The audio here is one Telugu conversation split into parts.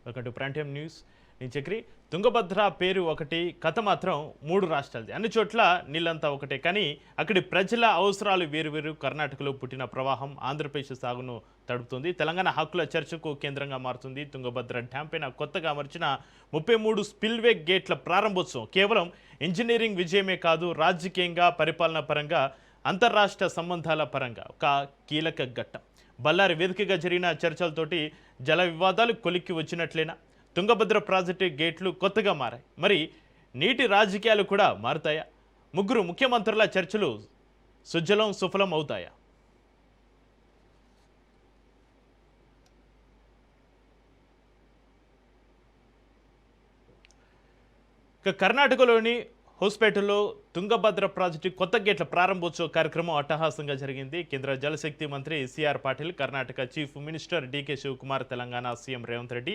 Welcome to prime time news. నేను చక్రి. తుంగభద్ర పేరు ఒకటి, కథ మాత్రం 3 రాష్ట్రాలది. అన్ని చోట్ల నీళ్ళంతా ఒకటే, కానీ అక్కడి ప్రజల అవసరాలు వేరువేరు. కర్ణాటకలో పుట్టిన ప్రవాహం ఆంధ్రప్రదేశ్ సాగును తడుపుతుంది. తెలంగాణ హక్కుల చర్చకు కేంద్రంగా మారుతుంది. తుంగభద్ర డ్యాం పైన కొత్తగా అమర్చిన 33 స్పిల్వే గేట్ల ప్రారంభోత్సవం కేవలం ఇంజనీరింగ్ విజయమే కాదు, రాజకీయంగా, పరిపాలన పరంగా, అంతర్రాష్ట్ర సంబంధాల పరంగా ఒక కీలక ఘట్టం. బళ్ళారి వేదికగా జరిగిన చర్చలతోటి జల వివాదాలు కొలిక్కి వచ్చినట్లేనా? తుంగభద్ర ప్రాజెక్టు గేట్లు కొత్తగా మారాయి. మరి నీటి రాజకీయాలు కూడా మారుతాయా? ముగ్గురు ముఖ్యమంత్రుల చర్చలు సుజలం సుఫలం అవుతాయా? ఇక కర్ణాటకలోని హోస్పేటలో తుంగభద్ర ప్రాజెక్టు కొత్త గేట్ల ప్రారంభోత్సవ కార్యక్రమం అట్టహాసంగా జరిగింది. కేంద్ర జలశక్తి మంత్రి CR Patil, Karnataka chief minister DK Shivakumar, Telangana CM Revanth Reddy,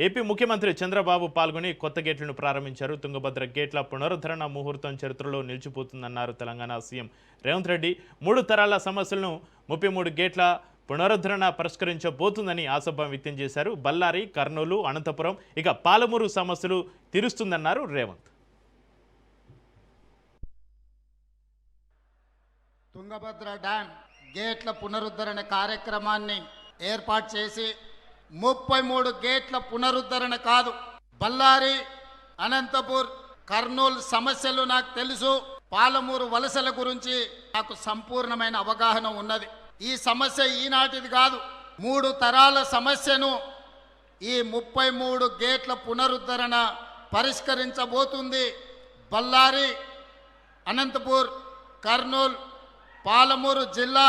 AP ముఖ్యమంత్రి చంద్రబాబు పాల్గొని కొత్త గేట్లను ప్రారంభించారు. తుంగభద్ర గేట్ల పునరుద్ధరణ ముహూర్తం చరిత్రలో నిలిచిపోతుందన్నారు తెలంగాణ సీఎం రేవంత్ రెడ్డి. 3 తరాల సమస్యలను 33 గేట్ల పునరుద్ధరణ పరిష్కరించబోతుందని ఆశాభావం వ్యక్తం చేశారు. బళ్ళారి, కర్నూలు, అనంతపురం, ఇక పాలమూరు సమస్యలు తీరుస్తుందన్నారు రేవంత్. తుంగభద్ర డ్యాం గేట్ల పునరుద్ధరణ కార్యక్రమాన్ని ఏర్పాటు చేసి 33 గేట్ల పునరుద్ధరణ కాదు, బళ్ళారి, అనంతపూర్, కర్నూలు సమస్యలు నాకు తెలుసు. పాలమూరు వలసల గురించి నాకు సంపూర్ణమైన అవగాహన ఉన్నది. ఈ సమస్య ఈనాటిది కాదు, 3 తరాల సమస్యను ఈ 33 గేట్ల పునరుద్ధరణ పరిష్కరించబోతుంది. బళ్ళారి, అనంతపూర్, కర్నూలు, పాలమూరు జిల్లా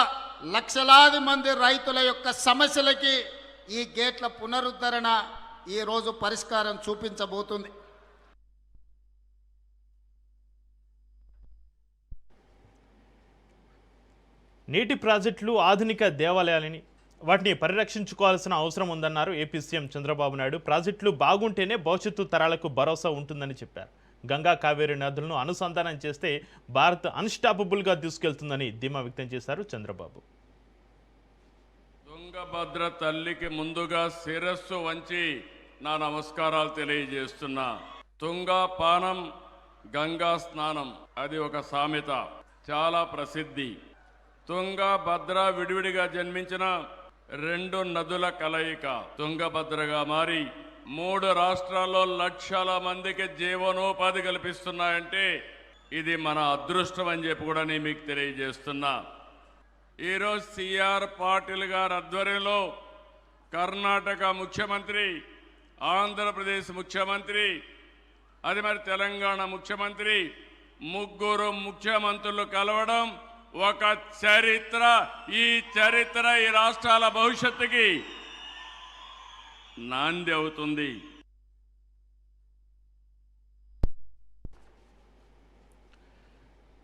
లక్షలాది మంది రైతుల యొక్క సమస్యలకి ఈ గేట్ల పునరుద్ధరణ ఈరోజు పరిష్కారం చూపించబోతుంది. నీటి ప్రాజెక్టులు ఆధునిక దేవాలయాలని, వాటిని పరిరక్షించుకోవాల్సిన అవసరం ఉందన్నారు ఏపీ సీఎం చంద్రబాబు నాయుడు. ప్రాజెక్టులు బాగుంటేనే భవిష్యత్తు తరాలకు భరోసా ఉంటుందని చెప్పారు. గంగా, కావేరీ నదులను అనుసంధానం చేస్తే భారత్ అన్స్టాపబుల్గా తీసుకెళ్తుందని ధీమా వ్యక్తం చేశారు చంద్రబాబు. తుంగభద్ర తల్లికి ముందుగా శిరస్సు వంచి నా నమస్కారాలు తెలియజేస్తున్నా. తుంగా పానం, గంగా స్నానం, అది ఒక సామెత, చాలా ప్రసిద్ధి. తుంగభద్ర విడివిడిగా జన్మించిన 2 నదుల కలయిక తుంగభద్రగా మారి 3 రాష్ట్రాల్లో లక్షల మందికి జీవనోపాధి కల్పిస్తున్నాయంటే ఇది మన అదృష్టం అని చెప్పి కూడా నేను మీకు తెలియజేస్తున్నా. ఈరోజు సిఆర్ పాటిల్ గారి ఆధ్వర్యంలో కర్ణాటక ముఖ్యమంత్రి, ఆంధ్రప్రదేశ్ ముఖ్యమంత్రి, అది మరి తెలంగాణ ముఖ్యమంత్రి, ముగ్గురు ముఖ్యమంత్రులు కలవడం ఒక చరిత్ర. ఈ చరిత్ర ఈ రాష్ట్రాల భవిష్యత్తుకి నాంది అవుతుంది.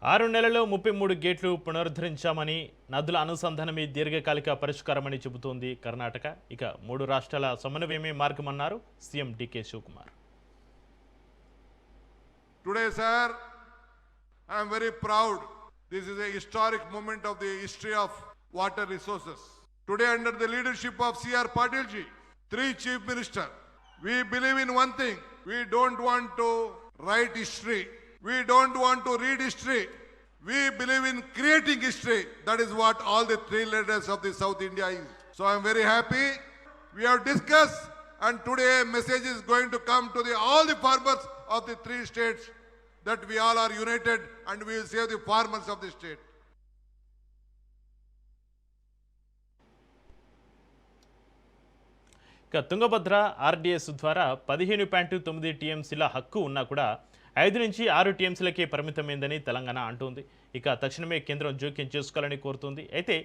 6 నెలల్లో 33 గేట్లు పునరుద్ధరించామని, నదుల అనుసంధానమే దీర్ఘకాలిక పరిష్కారమని చెబుతోంది కర్ణాటక. ఇక 3 రాష్ట్రాల సమన్వయమే మార్గమన్నారు CM DK Shivakumar. Today, sir, I am very proud. This is a historic moment of the history of water resources. Today, under the leadership of C.R. Patil ji, 3 chief ministers, we believe in one thing. We don't want to write history. We don't want to read history. We believe in creating history. That is what all the 3 leaders of the South India is. So I am very happy. We have discussed, and today a message is going to come to all the farmers of the 3 states that we all are united and we will save the farmers of the state. ఇక తుంగభద్ర ఆర్డీఎస్ ద్వారా 15.9 టీఎంసీల హక్కు ఉన్నా కూడా 5 నుంచి 6 టీఎంసీలకే పరిమితమైందని తెలంగాణ అంటోంది. ఇక తక్షణమే కేంద్రం జోక్యం చేసుకోవాలని కోరుతుంది. అయితే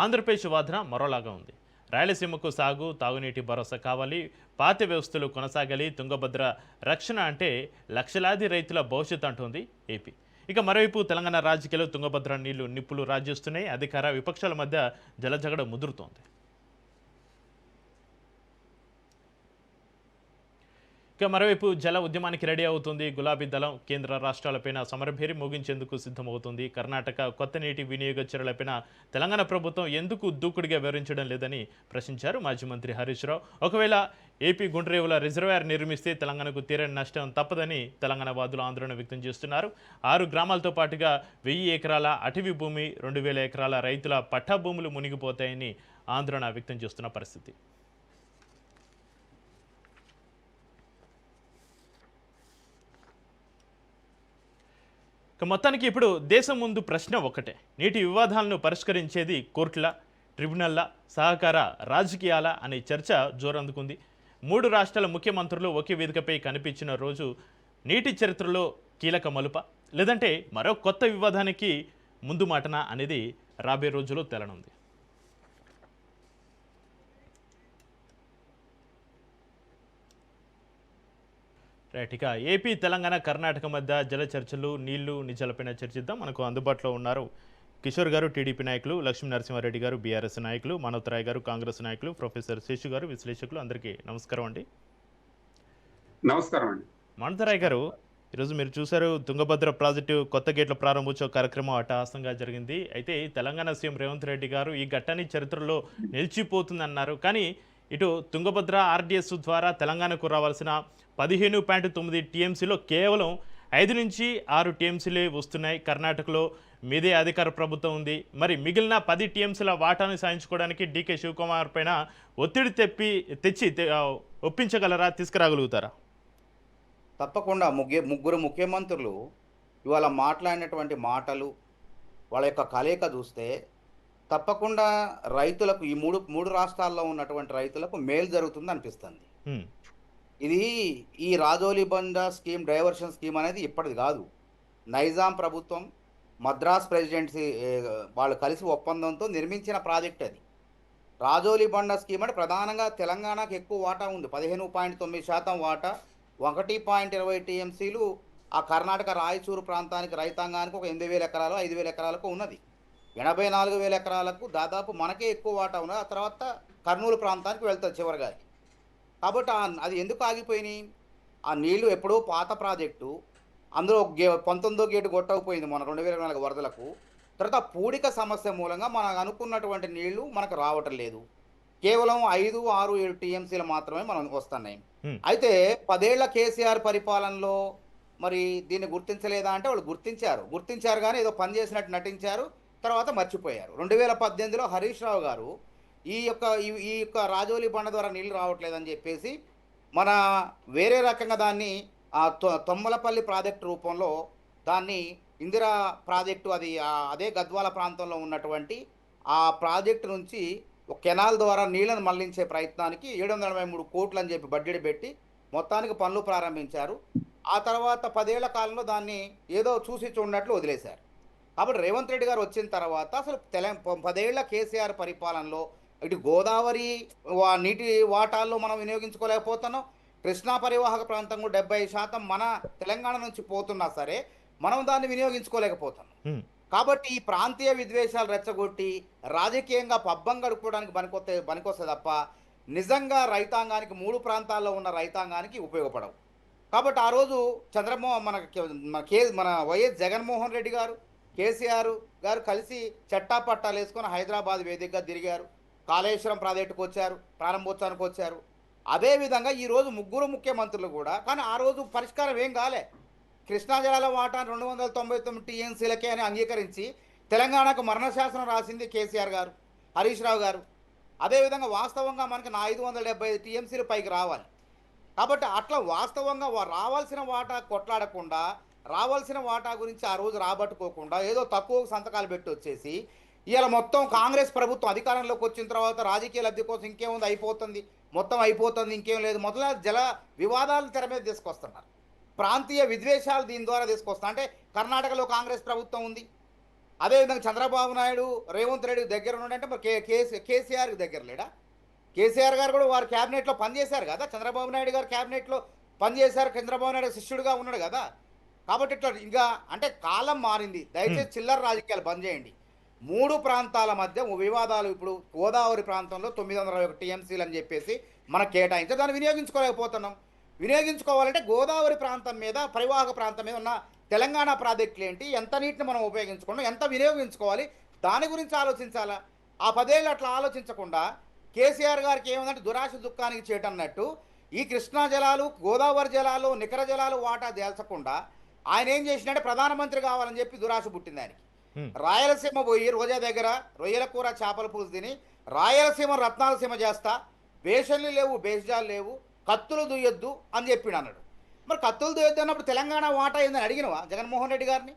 ఆంధ్రప్రదేశ్ వాదన మరోలాగా ఉంది. రాయలసీమకు సాగు, తాగునీటి భరోసా కావాలి, పాత వ్యవస్థలు కొనసాగాలి, తుంగభద్ర రక్షణ అంటే లక్షలాది రైతుల భవిష్యత్ అంటోంది ఏపీ. ఇక మరోవైపు తెలంగాణ రాజకీయాలు తుంగభద్ర నీళ్లు నిప్పులు రాజేస్తున్నాయి. అధికార విపక్షాల మధ్య జలజగడ ముదురుతోంది. ఇక మరోవైపు జల ఉద్యమానికి రెడీ అవుతుంది గులాబీ దళం. కేంద్ర రాష్ట్రాలపైన సమరభేరి మోగించేందుకు సిద్ధమవుతుంది. కర్ణాటక కొత్త నీటి వినియోగ చర్యలపైన తెలంగాణ ప్రభుత్వం ఎందుకు దూకుడుగా వివరించడం లేదని ప్రశ్నించారు మాజీ మంత్రి హరీష్ రావు. ఒకవేళ ఏపీ గుండ్రేవుల రిజర్వాయర్ నిర్మిస్తే తెలంగాణకు తీరని నష్టం తప్పదని తెలంగాణ వాదులు ఆందోళన వ్యక్తం చేస్తున్నారు. 6 గ్రామాలతో పాటుగా 1000 ఎకరాల అటవీ భూమి, 2000 ఎకరాల రైతుల పట్టా భూములు మునిగిపోతాయని ఆందోళన వ్యక్తం చేస్తున్న పరిస్థితి. మొత్తానికి ఇప్పుడు దేశం ముందు ప్రశ్న ఒకటే. నీటి వివాదాలను పరిష్కరించేది కోర్టుల, ట్రిబ్యునల్ల, సహకార రాజకీయాల అనే చర్చ జోరందుకుంది. 3 రాష్ట్రాల ముఖ్యమంత్రులు ఒకే వేదికపై కనిపించిన రోజు నీటి చరిత్రలో కీలక మలుప, లేదంటే మరో కొత్త వివాదానికి ముందు మాటన అనేది రాబోయే రోజుల్లో తేలనుంది. రైట్, ఇక ఏపీ, తెలంగాణ, కర్ణాటక మధ్య జల చర్చలు, నీళ్లు నిజాలపైన చర్చిద్దాం. మనకు అందుబాటులో ఉన్నారు కిషోర్ గారు, టీడీపీ నాయకులు, లక్ష్మీ నరసింహారెడ్డి గారు, బీఆర్ఎస్ నాయకులు, మనోతరాయ్ గారు, కాంగ్రెస్ నాయకులు, ప్రొఫెసర్ శేషు గారు, విశ్లేషకులు. అందరికీ నమస్కారం అండి. నమస్కారం అండి. మనోతరాయ్ గారు, ఈరోజు మీరు చూశారు తుంగభద్ర ప్రాజెక్టు కొత్త గేట్ల ప్రారంభోత్సవ కార్యక్రమం అట్టహాసంగా జరిగింది. అయితే తెలంగాణ సీఎం రేవంత్ రెడ్డి గారు ఈ ఘట్టాన్ని చరిత్రలో నిలిచిపోతుందన్నారు. కానీ ఇటు తుంగభద్ర ఆర్డీఎస్ ద్వారా తెలంగాణకు రావాల్సిన 15.9 టీఎంసీలో కేవలం 5 నుంచి 6 టీఎంసీలే వస్తున్నాయి. కర్ణాటకలో మీదే అధికార ప్రభుత్వం ఉంది. మరి మిగిలిన 10 టీఎంసీల వాటాను సాధించుకోవడానికి డీకే శివకుమార్ పైన ఒత్తిడి తెచ్చి ఒప్పించగలరా, తీసుకురాగలుగుతారా? తప్పకుండా ముగ్గురు ముఖ్యమంత్రులు ఇవాళ మాట్లాడినటువంటి మాటలు, వాళ్ళ యొక్క కలయిక చూస్తే తప్పకుండా రైతులకు, ఈ మూడు రాష్ట్రాల్లో ఉన్నటువంటి రైతులకు మేలు జరుగుతుంది అనిపిస్తుంది. ఇది ఈ రాజోలి బండ స్కీమ్, డైవర్షన్ స్కీమ్ అనేది ఇప్పటిది కాదు. నైజాం ప్రభుత్వం, మద్రాస్ ప్రెసిడెన్సీ వాళ్ళు కలిసి ఒప్పందంతో నిర్మించిన ప్రాజెక్ట్ అది. రాజోలి బండ స్కీమ్ అంటే ప్రధానంగా తెలంగాణకు ఎక్కువ వాటా ఉంది, 15.9% వాటా. 1.20 టీఎంసీలు ఆ కర్ణాటక రాయచూరు ప్రాంతానికి, రైతాంగానికి ఒక 8,000 ఎకరాలు 5,000 ఎకరాలకు ఉన్నది. 84,000 ఎకరాలకు దాదాపు మనకే ఎక్కువ వాటా ఉన్నది. ఆ తర్వాత కర్నూలు ప్రాంతానికి వెళ్తుంది చివరిగా. కాబట్టి అది ఎందుకు ఆగిపోయినాయి? ఆ నీళ్లు ఎప్పుడో పాత ప్రాజెక్టు, అందులో 19వ గేటు కొట్టకపోయింది మన 2024 వరదలకు. తర్వాత పూడిక సమస్య మూలంగా మనకు అనుకున్నటువంటి నీళ్లు మనకు రావటం లేదు. కేవలం 5, 6, 7 టీఎంసీలు మాత్రమే మనకు వస్తున్నాయి. అయితే 10 ఏళ్ల కేసీఆర్ పరిపాలనలో మరి దీన్ని గుర్తించలేదా అంటే వాళ్ళు గుర్తించారు కానీ ఏదో పని చేసినట్టు నటించారు, తర్వాత మర్చిపోయారు. 2018లో హరీష్ రావు గారు ఈ యొక్క రాజోలి బండ ద్వారా నీళ్లు రావట్లేదని చెప్పేసి మన వేరే రకంగా దాన్ని తొమ్మలపల్లి ప్రాజెక్టు రూపంలో దాన్ని ఇందిరా ప్రాజెక్టు, అది అదే గద్వాల ప్రాంతంలో ఉన్నటువంటి ఆ ప్రాజెక్టు నుంచి ఒక కెనాల్ ద్వారా నీళ్లను మళ్లించే ప్రయత్నానికి 783 కోట్లు అని చెప్పి బడ్జెట్ పెట్టి మొత్తానికి పనులు ప్రారంభించారు. ఆ తర్వాత 10 ఏళ్ల కాలంలో దాన్ని ఏదో చూసి చూడనట్లు వదిలేశారు. కాబట్టి రేవంత్ రెడ్డి గారు వచ్చిన తర్వాత అసలు 10 ఏళ్ల కేసీఆర్ పరిపాలనలో ఇటు గోదావరి నీటి వాటాల్లో మనం వినియోగించుకోలేకపోతున్నాం. కృష్ణా పరివాహక ప్రాంతం కూడా 70% మన తెలంగాణ నుంచి పోతున్నా సరే మనం దాన్ని వినియోగించుకోలేకపోతున్నాం. కాబట్టి ఈ ప్రాంతీయ విద్వేషాలు రెచ్చగొట్టి రాజకీయంగా పబ్బం గడుపుకోవడానికి పనికొస్తే తప్ప నిజంగా రైతాంగానికి, 3 ప్రాంతాల్లో ఉన్న రైతాంగానికి ఉపయోగపడవు. కాబట్టి ఆ రోజు మన వైఎస్ జగన్మోహన్ రెడ్డి గారు, కేసీఆర్ గారు కలిసి చట్టాపట్టాలు వేసుకొని హైదరాబాద్ వేదికగా తిరిగారు. కాళేశ్వరం ప్రాజెక్టుకు వచ్చారు, ప్రారంభోత్సవానికి వచ్చారు. అదేవిధంగా ఈరోజు ముగ్గురు ముఖ్యమంత్రులు కూడా, కానీ ఆ రోజు పరిష్కారం ఏం కాలే. కృష్ణా జలాల వాటా 299 టీఎంసీలకే అని అంగీకరించి తెలంగాణకు మరణశాసనం రాసింది కేసీఆర్ గారు, హరీష్ రావు గారు. అదేవిధంగా వాస్తవంగా మనకి 575 టీఎంసీలు పైకి రావాలి. కాబట్టి అట్లా వాస్తవంగా రావాల్సిన వాటా కొట్లాడకుండా, రావాల్సిన వాటా గురించి ఆ రోజు రాబట్టుకోకుండా ఏదో తక్కువ సంతకాలు పెట్టి వచ్చేసి ఇవాళ మొత్తం కాంగ్రెస్ ప్రభుత్వం అధికారంలోకి వచ్చిన తర్వాత రాజకీయ లబ్ధి కోసం ఇంకేముంది, అయిపోతుంది, ఇంకేం లేదు, మొదల జల వివాదాలను తెర మీద తీసుకొస్తున్నారు. ప్రాంతీయ విద్వేషాలు దీని ద్వారా తీసుకొస్తున్నారు. అంటే కర్ణాటకలో కాంగ్రెస్ ప్రభుత్వం ఉంది, అదేవిధంగా చంద్రబాబు నాయుడు, రేవంత్ రెడ్డి దగ్గర ఉన్నాడంటే మరి కేసీఆర్కి దగ్గర లేడా? కేసీఆర్ గారు కూడా వారి క్యాబినెట్లో పనిచేశారు కదా, చంద్రబాబు నాయుడు గారు క్యాబినెట్లో పనిచేశారు, చంద్రబాబు నాయుడు శిష్యుడిగా ఉన్నాడు కదా. కాబట్టి ఇట్లా ఇంకా అంటే కాలం మారింది. దయచేసి చిల్లర రాజకీయాలు బంద్ చేయండి. 3 ప్రాంతాల మధ్య వివాదాలు, ఇప్పుడు గోదావరి ప్రాంతంలో 921 టీఎంసీలు అని చెప్పేసి మనకు కేటాయించి దాన్ని వినియోగించుకోలేకపోతున్నాం. వినియోగించుకోవాలంటే గోదావరి ప్రాంతం మీద, పరివాహక ప్రాంతం మీద ఉన్న తెలంగాణ ప్రాజెక్టులు ఏంటి, ఎంత నీటిని మనం ఉపయోగించుకున్నాం, ఎంత వినియోగించుకోవాలి, దాని గురించి ఆలోచించాలా. ఆ 10 ఏళ్ళు అట్లా ఆలోచించకుండా కేసీఆర్ గారికి ఏముందంటే దురాశ దుఃఖానికి చేయటన్నట్టు ఈ కృష్ణా జలాలు, గోదావరి జలాలు, నికర జలాలు వాటా తేల్చకుండా ఆయన ఏం చేసినట్టే ప్రధానమంత్రి కావాలని చెప్పి దురాశ పుట్టింది ఆయనకి. రాయలసీమ పోయి రోజా దగ్గర రొయ్యల కూర చేపల పులుసు తిని రాయలసీమ రత్నాలసీమ చేస్తా, బేషన్లు లేవు, బేషజాలు లేవు, కత్తులు దుయ్యొద్దు అని చెప్పిండు అన్నాడు. మరి కత్తులు దుయ్యొద్దు అన్నప్పుడు తెలంగాణ వాటా ఏందని అడిగినవా జగన్మోహన్ రెడ్డి గారిని?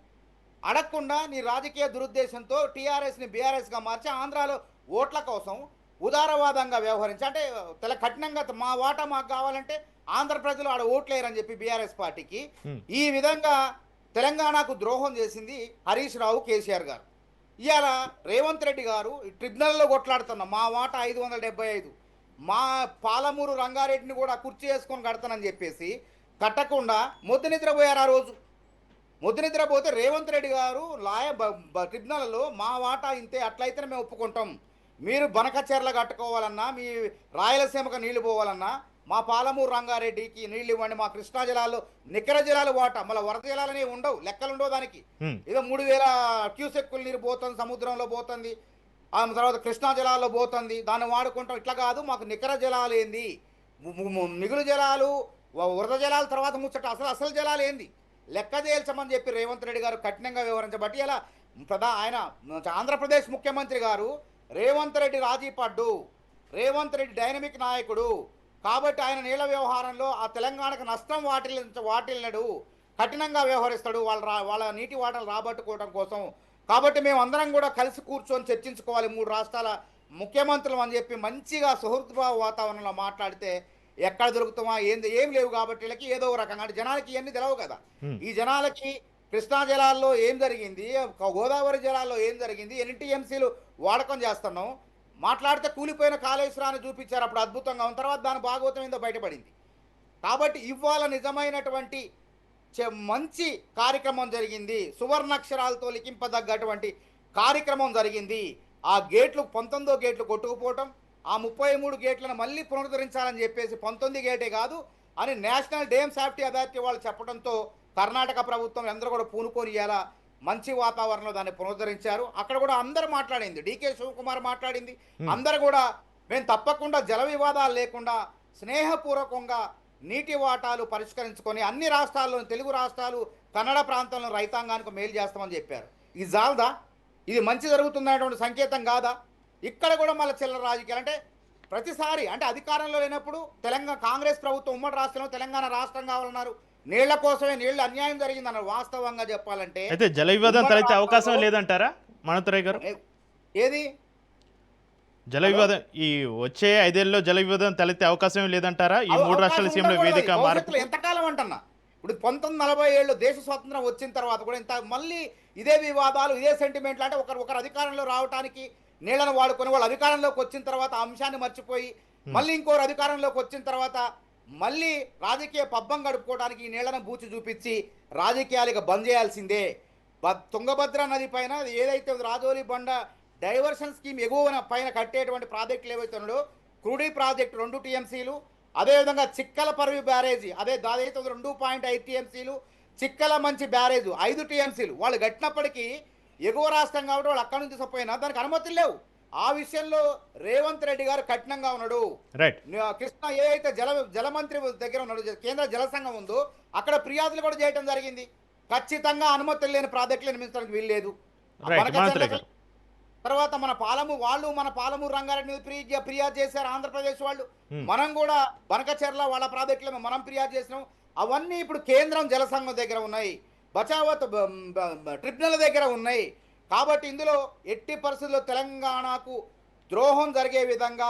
అడగకుండా నీ రాజకీయ దురుద్దేశంతో టీఆర్ఎస్ని బీఆర్ఎస్గా మార్చి ఆంధ్రాలో ఓట్ల కోసం ఉదారవాదంగా వ్యవహరించి, అంటే కఠినంగా మా వాటా మాకు కావాలంటే ఆంధ్ర ప్రజలు ఆడ ఓట్లేరని చెప్పి బీఆర్ఎస్ పార్టీకి ఈ విధంగా తెలంగాణకు ద్రోహం చేసింది హరీష్ రావు, కేసీఆర్ గారు. ఇవాళ రేవంత్ రెడ్డి గారు ట్రిబ్యునల్లో కొట్లాడుతున్నాం, మా వాటా 575, మా పాలమూరు రంగారెడ్డిని కూడా కుర్చీ వేసుకొని కడతానని చెప్పేసి కట్టకుండా మొద్దు నిద్రపోయారు. ఆ రోజు మొద్దు నిద్రపోతే రేవంత్ రెడ్డి గారు ట్రిబ్యునల్లో మా వాటా ఇంతే, అట్లయితేనే మేము ఒప్పుకుంటాం, మీరు బనకచెర్ల కట్టుకోవాలన్నా, మీ రాయలసీమకు నీళ్లు పోవాలన్నా మా పాలమూరు రంగారెడ్డికి నీళ్ళు ఇవ్వండి, మా కృష్ణా జలాల్లో నికర జలాలు వాటా, మళ్ళీ వరద జలాలనే ఉండవు, లెక్కలు ఉండవు దానికి. ఏదో 3000 క్యూసెక్కుల నీరు పోతుంది, సముద్రంలో పోతుంది, ఆ తర్వాత కృష్ణా జలాల్లో పోతుంది, దాన్ని వాడుకుంటాం. ఇట్లా కాదు, మాకు నికర జలాలు ఏంది, మిగులు జలాలు, వరద జలాల తర్వాత ముచ్చట, అసలు జలాలు ఏంది లెక్క తేల్చమని చెప్పి రేవంత్ రెడ్డి గారు కఠినంగా వ్యవహరించబట్టి ఇలా ఆయన ఆంధ్రప్రదేశ్ ముఖ్యమంత్రి గారు రేవంత్ రెడ్డి రాజీ పడ్డు, రేవంత్ రెడ్డి డైనమిక్ నాయకుడు కాబట్టి ఆయన నీళ్ల వ్యవహారంలో ఆ తెలంగాణకు నష్టం వాటిల్నడు, కఠినంగా వ్యవహరిస్తాడు వాళ్ళ నీటి వాటలు రాబట్టుకోవడం కోసం. కాబట్టి మేము అందరం కూడా కలిసి కూర్చొని చర్చించుకోవాలి 3 రాష్ట్రాల ముఖ్యమంత్రులు అని చెప్పి మంచిగా సుహృద్భావ వాతావరణంలో మాట్లాడితే ఎక్కడ దొరుకుతామా ఏం లేవు. కాబట్టి వీళ్ళకి ఏదో రకంగా, అంటే జనాలకి ఇవన్నీ తెలవు కదా. ఈ జనాలకి కృష్ణా జలాల్లో ఏం జరిగింది, గోదావరి జలాల్లో ఏం జరిగింది, ఎన్ని టీఎంసీలు వాడకం చేస్తున్నాం, మాట్లాడితే కూలిపోయిన కాళేశ్వరాన్ని చూపించారు, అప్పుడు అద్భుతంగా ఉన్న తర్వాత దాని భాగవతం ఏందో బయటపడింది. కాబట్టి ఇవాళ నిజమైనటువంటి మంచి కార్యక్రమం జరిగింది, సువర్ణాక్షరాలతో లిఖింపదగ్గటువంటి కార్యక్రమం జరిగింది. ఆ గేట్లు 19వ గేట్లు కొట్టుకుపోవటం, ఆ 33 గేట్లను మళ్ళీ పునరుద్ధరించాలని చెప్పేసి 19 గేటే కాదు అని నేషనల్ డ్యామ్ సేఫ్టీ అథారిటీ వాళ్ళు చెప్పడంతో కర్ణాటక ప్రభుత్వం అందరూ కూడా పూనుకొని ఇయ్యాల మంచి వాతావరణంలో దాన్ని పునరుద్ధరించారు. అక్కడ కూడా అందరూ మాట్లాడింది, డీకే శివకుమార్ మాట్లాడింది, అందరూ కూడా మేము తప్పకుండా జల వివాదాలు లేకుండా స్నేహపూర్వకంగా నీటి వాటాలు పరిష్కరించుకొని అన్ని రాష్ట్రాల్లోని, తెలుగు రాష్ట్రాలు, కన్నడ ప్రాంతంలో రైతాంగానికి మేలు చేస్తామని చెప్పారు. ఇది జాలదా? ఇది మంచి జరుగుతున్నటువంటి సంకేతం కాదా? ఇక్కడ కూడా మళ్ళీ చిల్లర రాజకీయాలు, అంటే ప్రతిసారి అంటే అధికారంలో లేనప్పుడు తెలంగాణ కాంగ్రెస్ ప్రభుత్వం ఉమ్మడి రాష్ట్రంలో తెలంగాణ రాష్ట్రం కావాలన్నారు, నీళ్ల కోసమే నీళ్లు అన్యాయం జరిగిందన్నారు. వాస్తవంగా చెప్పాలంటే అయితే జల వివాదం తలెత్తే అవకాశం లేదంటారా మనోతరయ్య గారు? ఏది జల వివాదం ఈ వచ్చే 5 ఏళ్ళలో జల వివాదం తలెత్తే అవకాశం లేదంటారా? ఈ 3 రాష్ట్రాల సీఎంల వేదిక మార్పు ఎంతకాలం అంటున్నా, ఇప్పుడు 1947 దేశ స్వాతంత్రం వచ్చిన తర్వాత కూడా ఇంత మళ్ళీ ఇదే వివాదాలు, ఇదే సెంటిమెంట్లు. అంటే ఒకరు అధికారంలో రావడానికి నీళ్లను వాడుకొని వాళ్ళు అధికారంలోకి వచ్చిన తర్వాత ఆ అంశాన్ని మర్చిపోయి మళ్ళీ ఇంకోరు అధికారంలోకి వచ్చిన తర్వాత మళ్ళీ రాజకీయ పబ్బం గడుపుకోవడానికి ఈ నీళ్లను బూచి చూపించి రాజకీయాలు బంద్ చేయాల్సిందే. తుంగభద్ర నది పైన ఏదైతే రాజోలి బండ డైవర్షన్ స్కీమ్ ఎగువన పైన కట్టేటువంటి ప్రాజెక్టులు ఏవైతే ఉన్నాడో, క్రూడీ ప్రాజెక్టు 2 టీఎంసీలు, అదేవిధంగా చిక్కల పర్వి బ్యారేజీ అదైతే 2.5 టీఎంసీలు, చిక్కల మంచి బ్యారేజ్ 5 టీఎంసీలు వాళ్ళు కట్టినప్పటికీ ఎగువ రాష్ట్రం కాబట్టి వాళ్ళు అక్కడి నుంచి సపోయినా దానికి అనుమతులు లేవు. ఆ విషయంలో రేవంత్ రెడ్డి గారు కఠినంగా ఉన్నాడు. కృష్ణ ఏదైతే జలమంత్రి దగ్గర ఉన్నాడు, కేంద్ర జల సంఘం ఉందో అక్కడ ఫిర్యాదులు కూడా చేయడం జరిగింది. ఖచ్చితంగా అనుమతులు లేని ప్రాజెక్టులు నిర్మించడానికి వీల్లేదు. తర్వాత మన పాలమూరు రంగారెడ్డి ఫిర్యాదు చేశారు ఆంధ్రప్రదేశ్ వాళ్ళు, మనం కూడా బనకచెర్ల వాళ్ళ ప్రాజెక్టులు మనం ఫిర్యాదు చేసినాం. అవన్నీ ఇప్పుడు కేంద్రం జల సంఘం దగ్గర ఉన్నాయి, బచావత్ ట్రిబ్యునల్ దగ్గర ఉన్నాయి. కాబట్టి ఇందులో ఎట్టి పరిస్థితుల్లో తెలంగాణకు ద్రోహం జరిగే విధంగా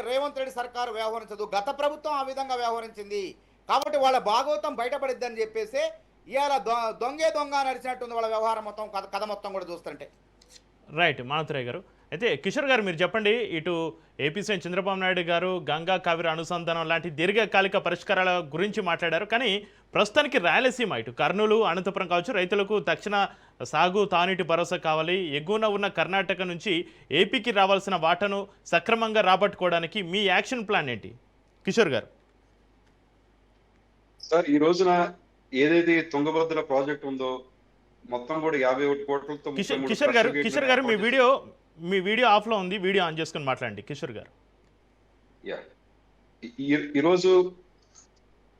రేవంత్ రెడ్డి సర్కారు వ్యవహరించదు. గత ప్రభుత్వం ఆ విధంగా వ్యవహరించింది కాబట్టి వాళ్ళ భాగవతం బయటపడిద్దని చెప్పేసి ఇవాళ దొంగ నడిచినట్టుంది వాళ్ళ వ్యవహారం మొత్తం, కథ మొత్తం కూడా చూస్తుంటే. రైట్ మానవతరయ్య గారు. అయితే కిషోర్ గారు మీరు చెప్పండి, ఇటు ఏపీ సీఎం చంద్రబాబు నాయుడు గారు గంగా కావేరి అనుసంధానం లాంటి దీర్ఘకాలిక పరిష్కారాల గురించి మాట్లాడారు. కానీ ప్రస్తుతానికి రాయలసీమ ఇటు కర్నూలు, అనంతపురం కావచ్చు, రైతులకు తక్షణ సాగు తానీటి భరోసా కావాలి. ఎగువన ఉన్న కర్ణాటక నుంచి ఏపీకి రావాల్సిన వాటాను సక్రమంగా రాబట్టుకోవడానికి మీ యాక్షన్ ప్లాన్ ఏంటి కిషోర్ గారు? సార్ ఈ రోజున ఏదైతే తుంగభద్ర ప్రాజెక్ట్ ఉందో మొత్తం కూడా 51 కోట్లతో కిషోర్ గారు మీ వీడియో ఆఫ్ లో ఉంది, వీడియో ఆన్ చేసుకుని మాట్లాడండి కిషోర్ గారు. యా ఈరోజు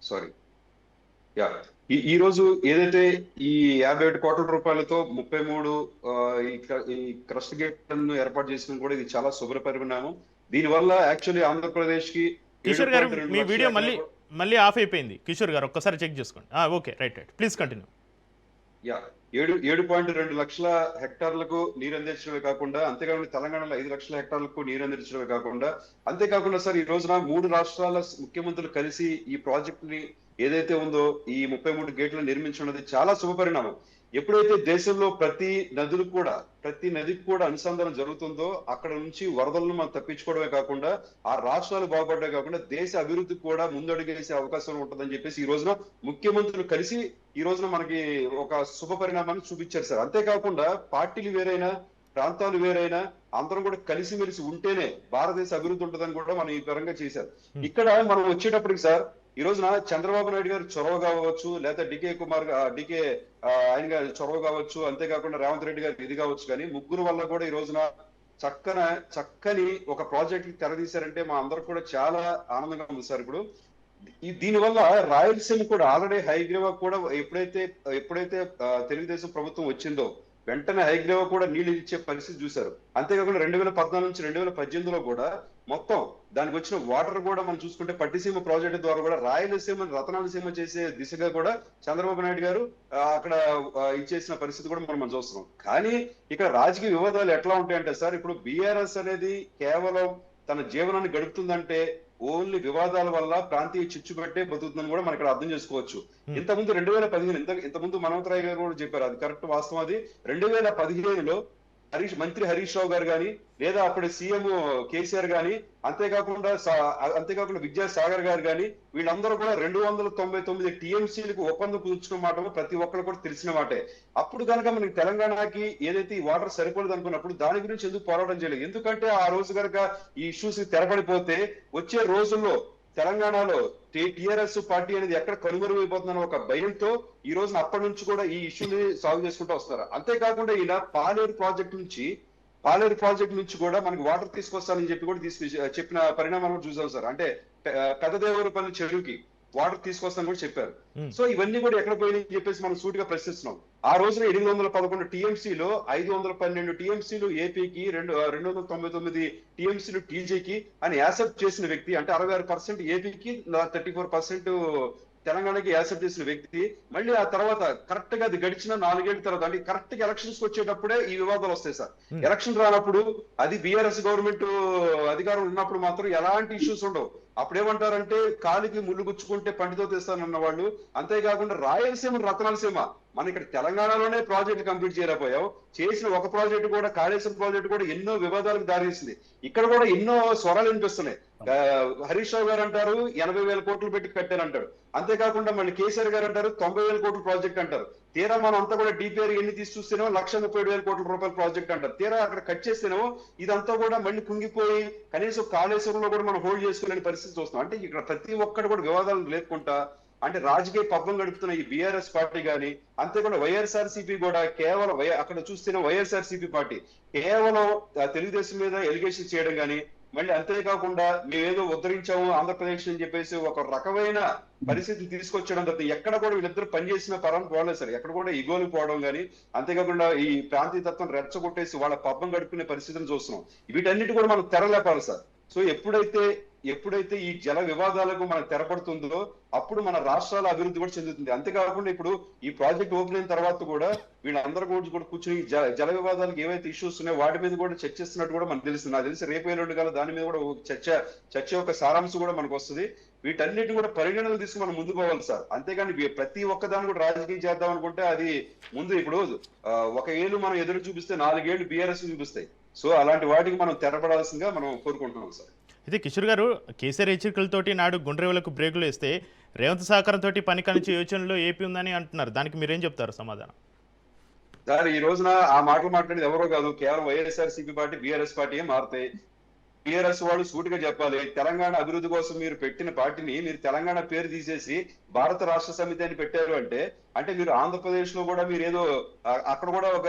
సారీ యా ఈ రోజు ఏదైతే ఈ 51 కోట్ల రూపాయలతో 33 ఈ క్రస్ట్ గేట్ ఏర్పాటు చేసిన కూడా ఇది చాలా శుభ్ర పరిణామం. దీనివల్ల యాక్చువల్లీ ఆంధ్రప్రదేశ్ కి కిషోర్ గారు మీ వీడియో మళ్ళీ ఆఫ్ అయిపోయింది. కిషోర్ గారు ఒక్కసారి చెక్ చేసుకోండి. Okay, right please continue. Yeah 7.2 లక్షల హెక్టార్లకు నీరు అందించడమే కాకుండా, అంతేకాకుండా తెలంగాణలో 5 లక్షల హెక్టార్లకు నీరు అందించడమే కాకుండా, అంతేకాకుండా సార్ ఈ రోజున 3 రాష్ట్రాల ముఖ్యమంత్రులు కలిసి ఈ ప్రాజెక్ట్ ని ఏదైతే ఉందో ఈ 33 గేట్లు నిర్మించడం చాలా శుభపరిణామం. ఎప్పుడైతే దేశంలో ప్రతి నదికి కూడా అనుసంధానం జరుగుతుందో అక్కడ నుంచి వరదలను మనం తప్పించుకోవడమే కాకుండా ఆ రాష్ట్రాలు బాగుపడమే కాకుండా దేశ అభివృద్ధికి కూడా ముందడుగేసే అవకాశం ఉంటుందని చెప్పేసి ఈ రోజున ముఖ్యమంత్రులు కలిసి ఈ రోజున మనకి ఒక శుభ పరిణామాన్ని చూపించారు సార్. అంతేకాకుండా పార్టీలు వేరైనా, ప్రాంతాలు వేరైనా అందరం కూడా కలిసిమెలిసి ఉంటేనే భారతదేశ అభివృద్ధి ఉంటుందని కూడా మనం ఈ పరంగా చేశారు. ఇక్కడ మనం వచ్చేటప్పటికి సార్ ఈ రోజున చంద్రబాబు నాయుడు గారు చొరవ కావచ్చు, లేదా డికే ఆయన గారి చొరవ కావచ్చు, అంతేకాకుండా రేవంత్ రెడ్డి గారికి ఇది కావచ్చు, కానీ ముగ్గురు వల్ల కూడా ఈ రోజున చక్కని ఒక ప్రాజెక్ట్ కి తెరదీశారంటే మా అందరికి కూడా చాలా ఆనందంగా ఉంది సార్. ఇప్పుడు దీనివల్ల రాయలసీమ కూడా ఆల్రెడీ హైగ్రీవా కూడా ఎప్పుడైతే తెలుగుదేశం ప్రభుత్వం వచ్చిందో వెంటనే హైగ్రీవా కూడా నీళ్లు ఇచ్చే పరిస్థితి చూశారు. అంతేకాకుండా 2014 నుంచి 2018లో కూడా మొత్తం దానికి వచ్చిన వాటర్ కూడా మనం చూసుకుంటే పట్టిసీమ ప్రాజెక్టు ద్వారా కూడా రాయలసీమ రతనాలసీమ చేసే దిశగా కూడా చంద్రబాబు నాయుడు గారు అక్కడ ఇచ్చేసిన పరిస్థితి కూడా మనం చూస్తున్నాం. కానీ ఇక్కడ రాజకీయ వివాదాలు ఎట్లా ఉంటాయంటే సార్, ఇప్పుడు బీఆర్ఎస్ అనేది కేవలం తన జీవనాన్ని గడుపుతుందంటే ఓన్లీ వివాదాల వల్ల ప్రాంతీయ చిచ్చు పెట్టే బతుకుతుందని కూడా మనం ఇక్కడ అర్థం చేసుకోవచ్చు. ఇంతకుముందు 2015 ఇంతకుముందు మనోహర్ గారు కూడా చెప్పారు, అది కరెక్ట్ వాస్తవం. అది 2015లో మంత్రి హరీష్ రావు గారు కానీ, లేదా అప్పుడు సీఎం కేసీఆర్ గాని, అంతేకాకుండా విద్యాసాగర్ గారు కానీ, వీళ్ళందరూ కూడా 299 టీఎంసీలకు ఒప్పందం కుదుర్చుకున్న మాట ప్రతి ఒక్కరు కూడా తెలిసిన మాటే. అప్పుడు కనుక మనకి తెలంగాణకి ఏదైతే ఈ వాటర్ సరిపోలేదు అనుకున్నప్పుడు దాని గురించి ఎందుకు పోరాటం చేయలేదు? ఎందుకంటే ఆ రోజు కనుక ఈ ఇష్యూస్ తెరపడిపోతే వచ్చే రోజుల్లో తెలంగాణలో టిఆర్ఎస్ పార్టీ అనేది ఎక్కడ కనుమరుగైపోతుందన్న ఒక భయంతో ఈ రోజున అప్పటి నుంచి కూడా ఈ ఇష్యూని సాల్వ్ చేసుకుంటూ వస్తారు. అంతేకాకుండా ఇలా పాలేరు ప్రాజెక్ట్ నుంచి కూడా మనకి వాటర్ తీసుకొస్తానని చెప్పి కూడా చెప్పిన పరిణామాలు చూసాం సార్. అంటే పెద్దదేవరపల్లి చెరువుకి వాటర్ తీసుకొస్తాను కూడా చెప్పారు. సో ఇవన్నీ కూడా ఎక్కడ పోయినాయని చెప్పేసి మనం సూటిగా ప్రశ్నిస్తున్నాం. ఆ రోజున 811 టీఎంసీలో 512 టీఎంసీలు ఏపీకి, 299 టీఎంసీలు టీజేకి అని యాక్సెప్ట్ చేసిన వ్యక్తి, అంటే 66% ఏపీకి, 34% తెలంగాణకి యాక్సెప్ట్ చేసిన వ్యక్తి, మళ్ళీ ఆ తర్వాత కరెక్ట్ గా అది గడిచిన 4 ఏళ్ల తర్వాత, అంటే కరెక్ట్ గా ఎలక్షన్స్ వచ్చేటప్పుడే ఈ వివాదాలు వస్తాయి సార్. ఎలక్షన్ రానప్పుడు అది బీఆర్ఎస్ గవర్నమెంట్ అధికారం ఉన్నప్పుడు మాత్రం ఎలాంటి ఇష్యూస్ ఉండవు. అప్పుడేమంటారంటే కాలికి ముళ్ళు గుచ్చుకుంటే పండితో తెస్తానన్న వాళ్ళు. అంతేకాకుండా రాయలసీమ రతనాలసీమ, మన ఇక్కడ తెలంగాణలోనే ప్రాజెక్ట్ కంప్లీట్ చేయలేకపోయాం. చేసిన ఒక ప్రాజెక్టు కూడా, కాళేశ్వరం ప్రాజెక్టు కూడా ఎన్నో వివాదాలకు దారితీసింది. ఇక్కడ కూడా ఎన్నో స్వరాలు వినిపిస్తున్నాయి. హరీష్ రావు గారు అంటారు 80,000 కోట్లు పెట్టి కట్టారంటాడు. అంతేకాకుండా మళ్ళీ కేసీఆర్ గారు అంటారు 90,000 కోట్ల ప్రాజెక్ట్ అంటారు. తీరా మనం అంతా కూడా డిపిఆర్ ఎన్ని తీసి చూస్తేనేమో 1,37,000 కోట్ల రూపాయల ప్రాజెక్ట్ అంటారు. తీరా అక్కడ కట్ చేస్తేనేమో ఇదంతా కూడా మళ్ళీ కుంగిపోయి కనీసం కాళేశ్వరంలో కూడా మనం హోల్డ్ చేసుకోలేని పరిస్థితి చూస్తున్నాం. అంటే ఇక్కడ ప్రతి ఒక్కరు కూడా వివాదాలు లేకుండా, అంటే రాజకీయ పబ్బం గడుపుతున్న ఈ బీఆర్ఎస్ పార్టీ కానీ, అంతేకాకుండా వైఎస్ఆర్సీపీ కూడా కేవలం అక్కడ చూస్తేనే వైఎస్ఆర్సీపీ పార్టీ కేవలం తెలుగుదేశం మీద ఎలిగేషన్ చేయడం కానీ, మళ్ళీ అంతేకాకుండా మేమేదో ఉద్ధరించాము ఆంధ్రప్రదేశ్ అని చెప్పేసి ఒక రకమైన పరిస్థితి తీసుకొచ్చడం తప్ప ఎక్కడ కూడా వీళ్ళిద్దరు పనిచేసిన పరం పోలేదు సార్. ఎక్కడ కూడా ఇగోలు పోవడం కానీ, అంతేకాకుండా ఈ ప్రాంతీయ తత్వం రెచ్చగొట్టేసి వాళ్ళ పబ్బం గడుపుకునే పరిస్థితిని చూస్తున్నాం. వీటన్నిటి కూడా మనం తెరలేపాలి సార్. సో ఎప్పుడైతే ఈ జల వివాదాలకు మనం తెరపడుతుందో అప్పుడు మన రాష్ట్రాల అభివృద్ధి కూడా చెందుతుంది. అంతేకాకుండా ఇప్పుడు ఈ ప్రాజెక్ట్ ఓపెన్ అయిన తర్వాత కూడా వీళ్ళందరూ కూడా కూర్చొని జల వివాదాలకు ఏవైతే ఇష్యూస్ ఉన్నాయో వాటి మీద కూడా చర్చిస్తున్నట్టు కూడా మనకు తెలుస్తుంది. నాకు తెలిసి రేపు ఎల్లుండి కాలం దాని మీద కూడా చర్చ యొక్క సారాంశం కూడా మనకు వస్తుంది. వీటన్నిటిని కూడా పరిగణనలు తీసుకుని మనం ముందు పోవాలి సార్. అంతేగాని ప్రతి ఒక్కదాన్ని కూడా రాజకీయం చేద్దాం అనుకుంటే అది ముందు ఇప్పుడు 1 ఏళ్ళు మనం ఎదురు చూపిస్తే 4 ఏళ్ళు బీఆర్ఎస్ చూపిస్తాయి. సో అలాంటి వాటికి మనం తెరపడాల్సిందిగా మనం కోరుకుంటున్నాం సార్. అయితే కిషోర్ గారు, కేసీఆర్ హెచ్చరికలతోటి నాడు గుండ్రేవులకు బ్రేకులు వేస్తే రేవంత్ సహకారంతో పని కానించే యోచనలో ఏపీ ఉందని అంటున్నారు. దానికి మీరేం చెప్తారు సమాధానం? సార్ ఈ రోజున ఆ మాటలు మాట్లాడేది ఎవరో కాదు, కేవలం వైఎస్ఆర్సీపీ పార్టీ, బీఆర్ఎస్ పార్టీ మారుతాయి. టీఆర్ఎస్ వాళ్ళు సూటిగా చెప్పాలి, తెలంగాణ అభివృద్ధి కోసం మీరు పెట్టిన పార్టీని మీరు తెలంగాణ పేరు తీసేసి భారత రాష్ట్ర సమితి అని పెట్టారు అంటే అంటే మీరు ఆంధ్రప్రదేశ్ లో కూడా మీరు ఏదో అక్కడ కూడా ఒక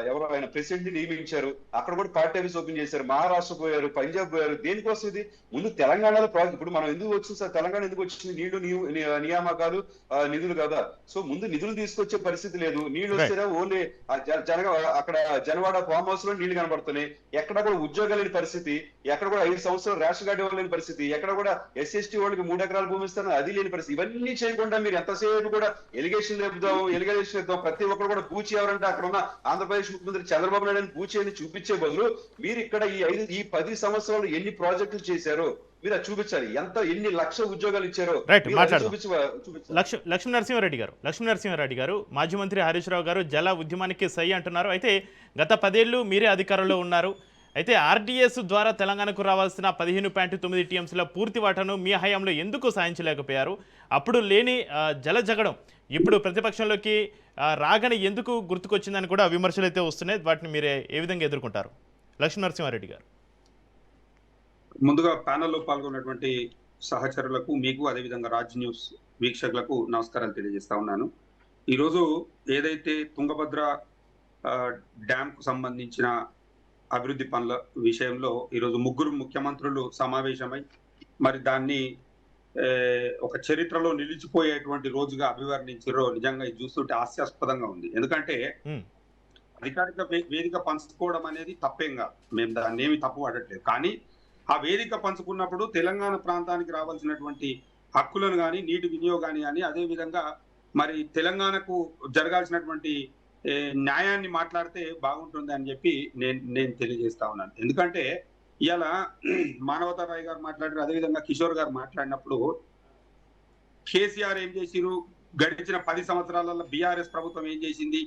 ఎవరో ఆయన ప్రెసిడెంట్ ని నియమించారు, అక్కడ కూడా పార్టీ ఆఫీస్ ఓపెన్ చేశారు, మహారాష్ట్ర పోయారు, పంజాబ్ పోయారు. దేనికోసం ఇది? ముందు తెలంగాణలో ఇప్పుడు మనం ఎందుకు వచ్చింది సార్? తెలంగాణ ఎందుకు వచ్చింది? నీళ్లు నియామకాలు నిధులు కదా. సో ముందు నిధులు తీసుకొచ్చే పరిస్థితి లేదు. నీళ్లు వస్తేనే ఓన్లీ అక్కడ జనవాడ ఫామ్ హౌస్ లో నీళ్లు కనబడుతున్నాయి. ఎక్కడ కూడా ఉద్యోగాలు లేని పరిస్థితి, ఎక్కడ కూడా 5 సంవత్సరాలు రేషన్ కార్డు ఇవ్వలేని పరిస్థితి, ఎక్కడ కూడా SST వాళ్ళకి 3 ఎకరాలు భూమి ఇస్తారని అది లేని పరిస్థితి. ఇవన్నీ చేయకుండా మీరు ఎంతసేపు కూడా ఎలిగేషన్ ఇద్దాం, ప్రతి ఒక్కరు కూడా పూచి ఎవరంటే అక్కడ ఉన్న ఆంధ్రప్రదేశ్ ముఖ్యమంత్రి చంద్రబాబు నాయుడు పూచి అని చూపించే బదులు మీరు ఇక్కడ ఈ 10 సంవత్సరాలు ఎన్ని ప్రాజెక్టులు చేశారో మీరు అది చూపించాలి. ఎన్ని లక్షల ఉద్యోగాలు ఇచ్చారో లక్ష్మీ నరసింహారెడ్డి గారు మాజీ మంత్రి హరీష్ రావు గారు జల ఉద్యమానికి సై అంటున్నారు. అయితే గత 10 ఏళ్ళు మీరే అధికారంలో ఉన్నారు. అయితే RDS ద్వారా తెలంగాణకు రావాల్సిన 15.9 TMCల పూర్తి వాటాను మీ హయాంలో ఎందుకు సాధించలేకపోయారు? అప్పుడు లేని జల జగడం ఇప్పుడు ప్రతిపక్షంలోకి రాగానే ఎందుకు గుర్తుకొచ్చిందని కూడా విమర్శలు అయితే వస్తున్నాయి. వాటిని మీరే ఏ విధంగా ఎదుర్కొంటారు? లక్ష్మీ నరసింహారెడ్డి గారు. ముందుగా ప్యానెల్లో పాల్గొన్నటువంటి సహచరులకు, మీకు, అదేవిధంగా రాజ్ న్యూస్ వీక్షకులకు నమస్కారాలు తెలియజేస్తా ఉన్నాను. ఈరోజు ఏదైతే తుంగభద్ర డ్యామ్ కు సంబంధించిన అభివృద్ధి పనుల విషయంలో ఈరోజు 3 ముఖ్యమంత్రులు సమావేశమై మరి దాన్ని ఒక చరిత్రలో నిలిచిపోయేటువంటి రోజుగా అభివర్ణించారో నిజంగా ఇది చూస్తుంటే హాస్యాస్పదంగా ఉంది. ఎందుకంటే అధికారిక వేదిక పంచుకోవడం అనేది తప్పేం కాదు, మేము దాన్ని ఏమి తప్పు పడట్లేదు. కానీ ఆ వేదిక పంచుకున్నప్పుడు తెలంగాణ ప్రాంతానికి రావాల్సినటువంటి హక్కులను కానీ, నీటి వినియోగాన్ని కానీ, అదేవిధంగా మరి తెలంగాణకు జరగాల్సినటువంటి న్యాయాన్ని మాట్లాడితే బాగుంటుంది అని చెప్పి నేను తెలియజేస్తా ఉన్నాను. ఎందుకంటే ఇవాళ మానవతా రాయ్ గారు మాట్లాడారు, అదేవిధంగా కిషోర్ గారు మాట్లాడినప్పుడు కేసీఆర్ ఏం చేసిరు, గడిచిన 10 సంవత్సరాలలో BRS ప్రభుత్వం ఏం చేసింది,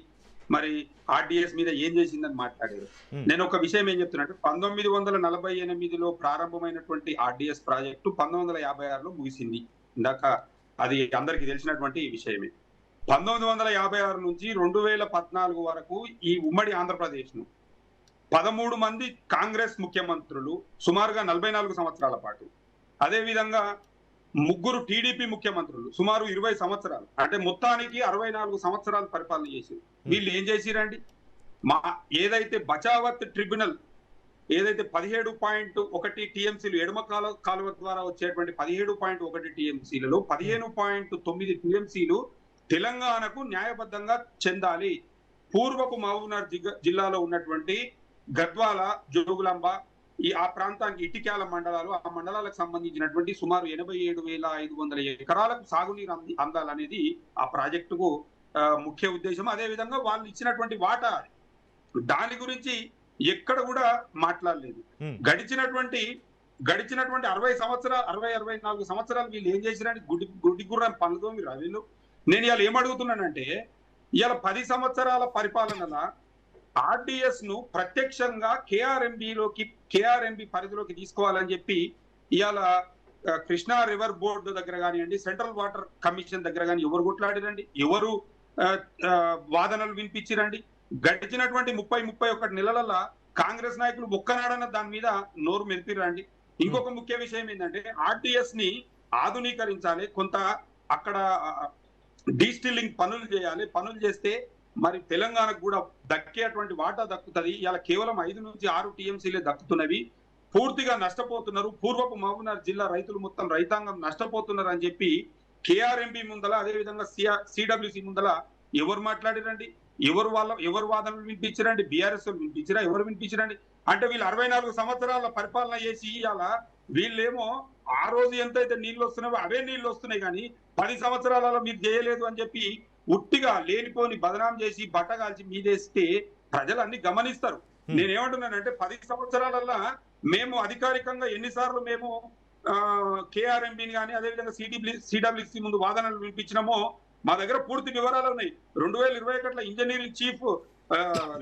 మరి RDS మీద ఏం చేసిందని మాట్లాడారు. నేను ఒక విషయం ఏం చెప్తున్నట్టు 1948లో ప్రారంభమైనటువంటి RDS ప్రాజెక్టు 1956లో ముగిసింది. ఇందాక అది అందరికీ తెలిసినటువంటి విషయమే. 1956 నుంచి 2014 వరకు ఈ ఉమ్మడి ఆంధ్రప్రదేశ్ ను 13 మంది కాంగ్రెస్ ముఖ్యమంత్రులు సుమారుగా 44 సంవత్సరాల పాటు, అదేవిధంగా 3 TDP ముఖ్యమంత్రులు సుమారు 20 సంవత్సరాలు, అంటే మొత్తానికి 64 సంవత్సరాలు పరిపాలన చేశారు. వీళ్ళు ఏం చేసిరండి? ఏదైతే బచావత్ ట్రిబ్యునల్ ఏదైతే 17.1 TMCలు ఎడమ కాలువ ద్వారా వచ్చేటువంటి 17.1 TMCలలో 15.9 TMCలు తెలంగాణకు న్యాయబద్ధంగా చెందాలి. పూర్వపు మహబూబ్నగర్ జిల్లాలో ఉన్నటువంటి గద్వాల, జోగులాంబ, ఆ ప్రాంతానికి ఇటిక్యాల మండలాలు, ఆ మండలాలకు సంబంధించినటువంటి సుమారు 87,500 ఎకరాలకు సాగునీరు అందాలనేది ఆ ప్రాజెక్టుకు ముఖ్య ఉద్దేశం. అదేవిధంగా వాళ్ళు ఇచ్చినటువంటి వాటా, దాని గురించి ఎక్కడ కూడా మాట్లాడలేదు. గడిచినటువంటి 64 సంవత్సరాలు వీళ్ళు ఏం చేసిరంటే గుడ్డి గుర్రం పనులతో మీరు వీళ్ళు. నేను ఇవాళ ఏమడుగుతున్నానంటే ఇవాళ 10 సంవత్సరాల పరిపాలనల RDS ను ప్రత్యక్షంగా KRMB పరిధిలోకి తీసుకోవాలని చెప్పి ఇవాళ కృష్ణా రివర్ బోర్డు దగ్గర కానివ్వండి, సెంట్రల్ వాటర్ కమిషన్ దగ్గర కానీ ఎవరు కొట్లాడిరండి, ఎవరు వాదనలు వినిపించిరండి? గడిచినటువంటి 30-31 నెలల కాంగ్రెస్ నాయకులు ఒక్కనాడన్న దాని మీద నోరు మెరిపిరండి. ఇంకొక ముఖ్య విషయం ఏంటంటే RDS ని ఆధునీకరించాలి, కొంత అక్కడ డీస్టిల్లింగ్ పనులు చేయాలి. పనులు చేస్తే మరి తెలంగాణకు కూడా దక్కేటువంటి వాటా దక్కుతుంది. ఇలా కేవలం 5 నుంచి 6 TMCలే దక్కుతున్నవి. పూర్తిగా నష్టపోతున్నారు. పూర్వపు మహబూబ్నగర్ జిల్లా రైతులు మొత్తం రైతాంగం నష్టపోతున్నారు అని చెప్పి KRMB ముందల, అదేవిధంగా CWC ముందల ఎవరు మాట్లాడిరండి? ఎవరు వాదనలు వినిపించరండి? BRS వినిపించరా? ఎవరు వినిపించరండి? అంటే వీళ్ళు 64 సంవత్సరాల పరిపాలన చేసి ఇవాళ వీళ్ళేమో ఆ రోజు ఎంతైతే నీళ్లు వస్తున్నాయో అవే నీళ్లు వస్తున్నాయి, కానీ 10 సంవత్సరాలలో మీరు చేయలేదు అని చెప్పి ఉట్టిగా లేనిపోని బదనాం చేసి బట్టగాల్చి మీదేస్తే ప్రజలు అన్ని గమనిస్తారు. నేనేమంటున్నానంటే 10 సంవత్సరాలలో మేము అధికారికంగా ఎన్నిసార్లు మేము KRMBని కానీ అదేవిధంగా CWC ముందు వాదనలు వినిపించినామో మా దగ్గర పూర్తి వివరాలు ఉన్నాయి. 2021 ఇంజనీరింగ్ చీఫ్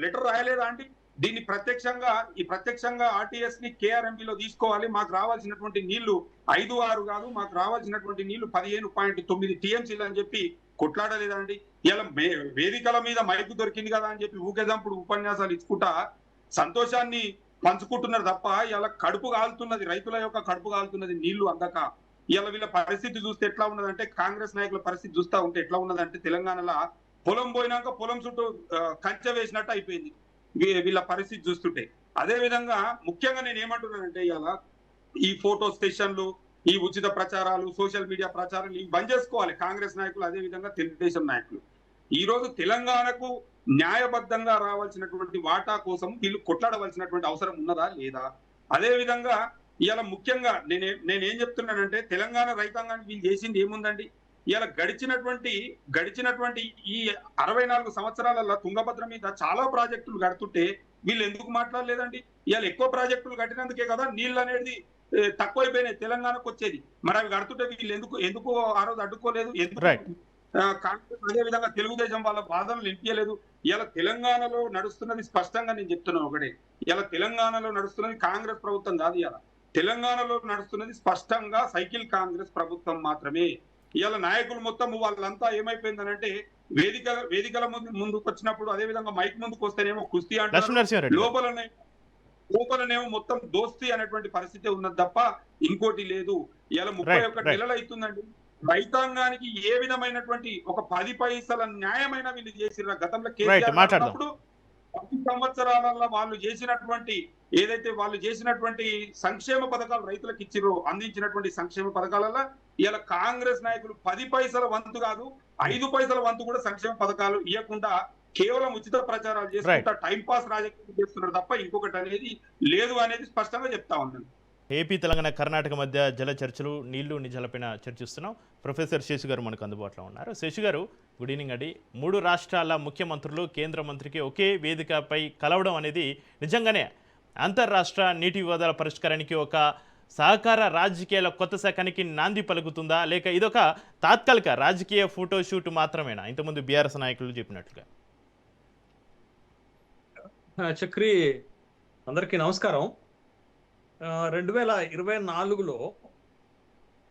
లెటర్ రాయలేదా అండి? దీన్ని ప్రత్యక్షంగా RDS ని KRMBలో తీసుకోవాలి, మాకు రావాల్సినటువంటి నీళ్లు 5-6 కాదు, మాకు రావాల్సినటువంటి నీళ్లు 15.9 TMCలు అని చెప్పి కొట్లాడలేదా అండి? ఇలా వేదికల మీద మైకు దొరికింది కదా అని చెప్పి ఊకేదంపుడు ఉపన్యాసాలు ఇచ్చుకుంటా సంతోషాన్ని పంచుకుంటున్నారు తప్ప ఇలా కడుపు కాలుతున్నది, రైతుల యొక్క కడుపు కాలుతున్నది నీళ్లు అందక. ఇలా వీళ్ళ పరిస్థితి చూస్తే ఎట్లా ఉన్నదంటే, కాంగ్రెస్ నాయకుల పరిస్థితి చూస్తా ఉంటే ఎట్లా ఉన్నదంటే, తెలంగాణలో పొలం పోయినాక పొలం చుట్టూ కంచె వేసినట్టు అయిపోయింది వీళ్ళ పరిస్థితి చూస్తుంటే. అదే విధంగా ముఖ్యంగా నేను ఏమంటున్నానంటే, ఇలా ఈ ఫోటో సెషన్లు, ఈ ఉచిత ప్రచారాలు, సోషల్ మీడియా ప్రచారాలు ఇవి బంద్ చేసుకోవాలి కాంగ్రెస్ నాయకులు, అదే విధంగా తెలుగుదేశం నాయకులు. ఈ రోజు తెలంగాణకు న్యాయబద్ధంగా రావాల్సినటువంటి వాటా కోసం వీళ్ళు కొట్లాడవలసినటువంటి అవసరం ఉన్నదా లేదా? అదే విధంగా ఇవాళ ముఖ్యంగా నేనేం చెప్తున్నానంటే, తెలంగాణ రైతాంగానికి వీళ్ళు చేసింది ఏముందండి? ఇవాళ గడిచినటువంటి ఈ 64 సంవత్సరాలలో తుంగభద్ర మీద చాలా ప్రాజెక్టులు కడుతుంటే వీళ్ళు ఎందుకు మాట్లాడలేదండి? ఇవాళ ఎక్కువ ప్రాజెక్టులు కట్టినందుకే కదా నీళ్ళు అనేది తక్కువైపోయినాయి తెలంగాణకు వచ్చేది. మరి అవి కడుతుంటే వీళ్ళు ఎందుకు ఆ రోజు అడ్డుకోలేదు? ఎందుకు కాంగ్రెస్ అదే విధంగా తెలుగుదేశం వాళ్ళ బాధలు నింపలేదు? ఇలా తెలంగాణలో నడుస్తున్నది స్పష్టంగా నేను చెప్తున్నాను ఒకటే, ఇలా తెలంగాణలో నడుస్తున్నది కాంగ్రెస్ ప్రభుత్వం కాదు. ఇలా తెలంగాణలో నడుస్తున్నది స్పష్టంగా సైకిల్ కాంగ్రెస్ ప్రభుత్వం మాత్రమే. ఇవాళ నాయకులు మొత్తం వాళ్ళంతా ఏమైపోయిందనంటే, వేదికల ముందుకు వచ్చినప్పుడు, అదే విధంగా మైక్ ముందుకు వస్తేనేమో కుస్తీ అంటారు, లోపలనేమో మొత్తం దోస్తీ అనేటువంటి పరిస్థితి ఉన్నది తప్ప ఇంకోటి లేదు. ఇలా 31 నెలలు అవుతుందండి. రైతాంగానికి ఏ విధమైనటువంటి ఒక 10 పైసల న్యాయమైన వీళ్ళు చేసిర్రు గతంలో కేసీఆర్ 10 సంవత్సరాలలో వాళ్ళు చేసినటువంటి సంక్షేమ పథకాలు రైతులకు ఇచ్చిర్రు, అందించినటువంటి సంక్షేమ పథకాలలో ఇలా కాంగ్రెస్ నాయకులు 10 పైసల వంతు కాదు, 5 పైసల వంతు కూడా సంక్షేమ పథకాలు ఇవ్వకుండా కేవలం ఉచిత ప్రచారాలు చేసుకుంటా టైం పాస్ రాజకీయం చేస్తున్నారు తప్ప ఇంకొకటి అనేది లేదు అనేది స్పష్టంగా చెప్తా ఉన్నాను. ఏపీ, తెలంగాణ, కర్ణాటక మధ్య జల చర్చలు, నీళ్లు నిజలపైన చర్చిస్తున్నాం. ప్రొఫెసర్ శేషు గారు మనకు అందుబాటులో ఉన్నారు. శేషు గారు, గుడ్ ఈవినింగ్ అండి. 3 రాష్ట్రాల ముఖ్యమంత్రులు కేంద్ర మంత్రికి ఒకే వేదికపై కలవడం అనేది నిజంగానే అంతర్రాష్ట్ర నీటి వివాదాల పరిష్కారానికి ఒక సహకార రాజకీయాల కొత్త శకానికి నాంది పలుకుతుందా, లేక ఇదొక తాత్కాలిక రాజకీయ ఫోటోషూట్ మాత్రమేనా? ఇంతకుముందు బీఆర్ఎస్ నాయకులు చెప్పినట్లుగా. చక్రి, అందరికీ నమస్కారం. 2024లో